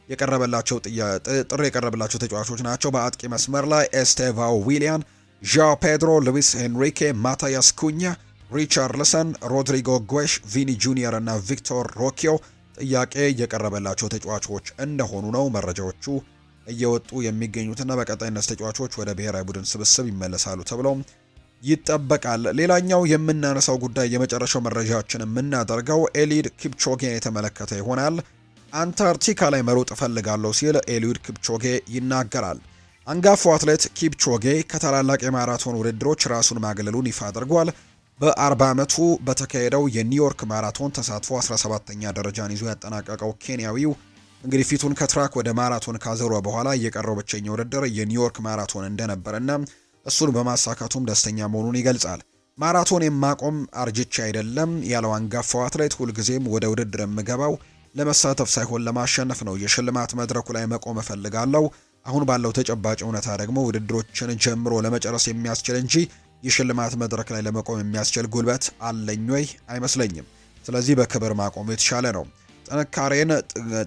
ጥሪ የቀረበላቸው ተጫዋቾች ናቸው። በአጥቂ መስመር ላይ ኤስቴቫኦ ዊሊያን፣ ዣኦ ፔድሮ፣ ሉዊስ ሄንሪኬ፣ ማታያስ ኩኛ፣ ሪቻርልሰን፣ ሮድሪጎ ጎሽ፣ ቪኒ ጁኒየር እና ቪክቶር ሮኪዮ ጥያቄ የቀረበላቸው ተጫዋቾች እንደሆኑ ነው መረጃዎቹ እየወጡ የሚገኙትና በቀጣይነት ተጫዋቾች ወደ ብሔራዊ ቡድን ስብስብ ይመለሳሉ ተብለው ይጠበቃል። ሌላኛው የምናነሳው ጉዳይ የመጨረሻው መረጃችን የምናደርገው ኤሊድ ኪፕቾጌን የተመለከተ ይሆናል። አንታርክቲካ ላይ መሮጥ እፈልጋለሁ ሲል ኤሊድ ኪፕቾጌ ይናገራል። አንጋፋው አትሌት ኪፕቾጌ ከታላላቅ የማራቶን ውድድሮች ራሱን ማግለሉን ይፋ አድርጓል። በ40 ዓመቱ በተካሄደው የኒውዮርክ ማራቶን ተሳትፎ 17ኛ ደረጃን ይዞ ያጠናቀቀው ኬንያዊው እንግዲህ ፊቱን ከትራክ ወደ ማራቶን ካዘሯ በኋላ የቀረው ብቸኛ ውድድር የኒውዮርክ ማራቶን እንደነበረና እሱን በማሳካቱም ደስተኛ መሆኑን ይገልጻል። ማራቶን የማቆም አርጅቻ አይደለም ያለው አንጋፋው አትሌት ሁልጊዜም ወደ ውድድር የምገባው ለመሳተፍ ሳይሆን ለማሸነፍ ነው። የሽልማት መድረኩ ላይ መቆም እፈልጋለሁ። አሁን ባለው ተጨባጭ እውነታ ደግሞ ውድድሮችን ጀምሮ ለመጨረስ የሚያስችል እንጂ የሽልማት መድረክ ላይ ለመቆም የሚያስችል ጉልበት አለኝ ወይ? አይመስለኝም። ስለዚህ በክብር ማቆም የተሻለ ነው።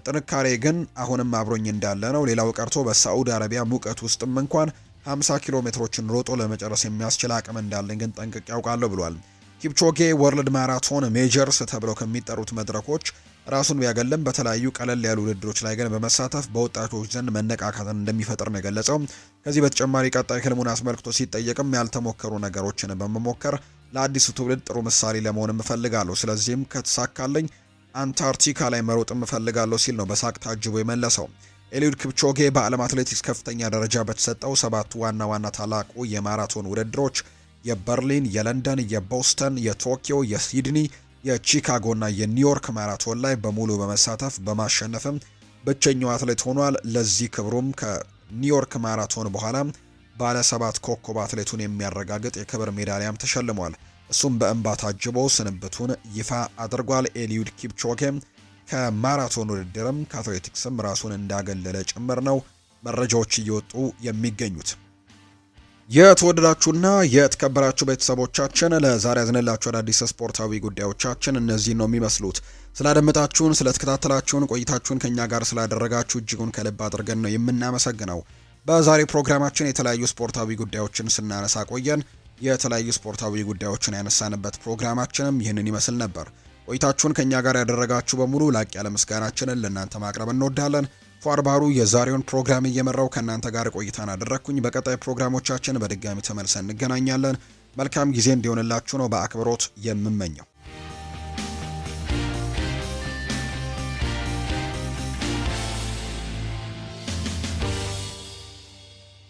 ጥንካሬ ግን አሁንም አብሮኝ እንዳለ ነው። ሌላው ቀርቶ በሳዑዲ አረቢያ ሙቀት ውስጥም እንኳን 50 ኪሎ ሜትሮችን ሮጦ ለመጨረስ የሚያስችል አቅም እንዳለኝ ግን ጠንቅቄ ያውቃለሁ ብሏል። ኪፕቾጌ ወርልድ ማራቶን ሜጀርስ ተብለው ከሚጠሩት መድረኮች ራሱን ቢያገለም በተለያዩ ቀለል ያሉ ውድድሮች ላይ ግን በመሳተፍ በወጣቶች ዘንድ መነቃቃትን እንደሚፈጥር ነው የገለጸው። ከዚህ በተጨማሪ ቀጣይ ህልሙን አስመልክቶ ሲጠየቅም ያልተሞከሩ ነገሮችን በመሞከር ለአዲሱ ትውልድ ጥሩ ምሳሌ ለመሆን እፈልጋለሁ። ስለዚህም ከተሳካልኝ አንታርክቲካ ላይ መሮጥ እፈልጋለሁ ሲል ነው በሳቅ ታጅቦ የመለሰው። ኤሊድ ኪፕቾጌ በዓለም አትሌቲክስ ከፍተኛ ደረጃ በተሰጠው 7 ዋና ዋና ታላቁ የማራቶን ውድድሮች የበርሊን፣ የለንደን፣ የቦስተን፣ የቶኪዮ፣ የሲድኒ፣ የቺካጎና የኒውዮርክ ማራቶን ላይ በሙሉ በመሳተፍ በማሸነፍም ብቸኛው አትሌት ሆኗል። ለዚህ ክብሩም ከኒውዮርክ ማራቶን በኋላ ባለ 7 ኮከብ አትሌቱን የሚያረጋግጥ የክብር ሜዳሊያም ተሸልሟል። እሱም በእንባ ታጅቦ ስንብቱን ይፋ አድርጓል። ኤሊድ ኪፕቾጌ ከማራቶን ውድድርም ከአትሌቲክስም ራሱን እንዳገለለ ጭምር ነው መረጃዎች እየወጡ የሚገኙት። የተወደዳችሁና የተከበራችሁ ቤተሰቦቻችን ለዛሬ ያዝንላችሁ አዳዲስ ስፖርታዊ ጉዳዮቻችን እነዚህ ነው የሚመስሉት። ስላደመጣችሁን፣ ስለተከታተላችሁን፣ ቆይታችሁን ከኛ ጋር ስላደረጋችሁ እጅጉን ከልብ አድርገን ነው የምናመሰግነው። በዛሬ ፕሮግራማችን የተለያዩ ስፖርታዊ ጉዳዮችን ስናነሳ ቆየን። የተለያዩ ስፖርታዊ ጉዳዮችን ያነሳንበት ፕሮግራማችንም ይህንን ይመስል ነበር። ቆይታችሁን ከኛ ጋር ያደረጋችሁ በሙሉ ላቅ ያለ ምስጋናችንን ለእናንተ ማቅረብ እንወዳለን። ፏርባሩ የዛሬውን ፕሮግራም እየመራው ከእናንተ ጋር ቆይታን አደረግኩኝ። በቀጣይ ፕሮግራሞቻችን በድጋሚ ተመልሰን እንገናኛለን። መልካም ጊዜ እንዲሆንላችሁ ነው በአክብሮት የምመኘው።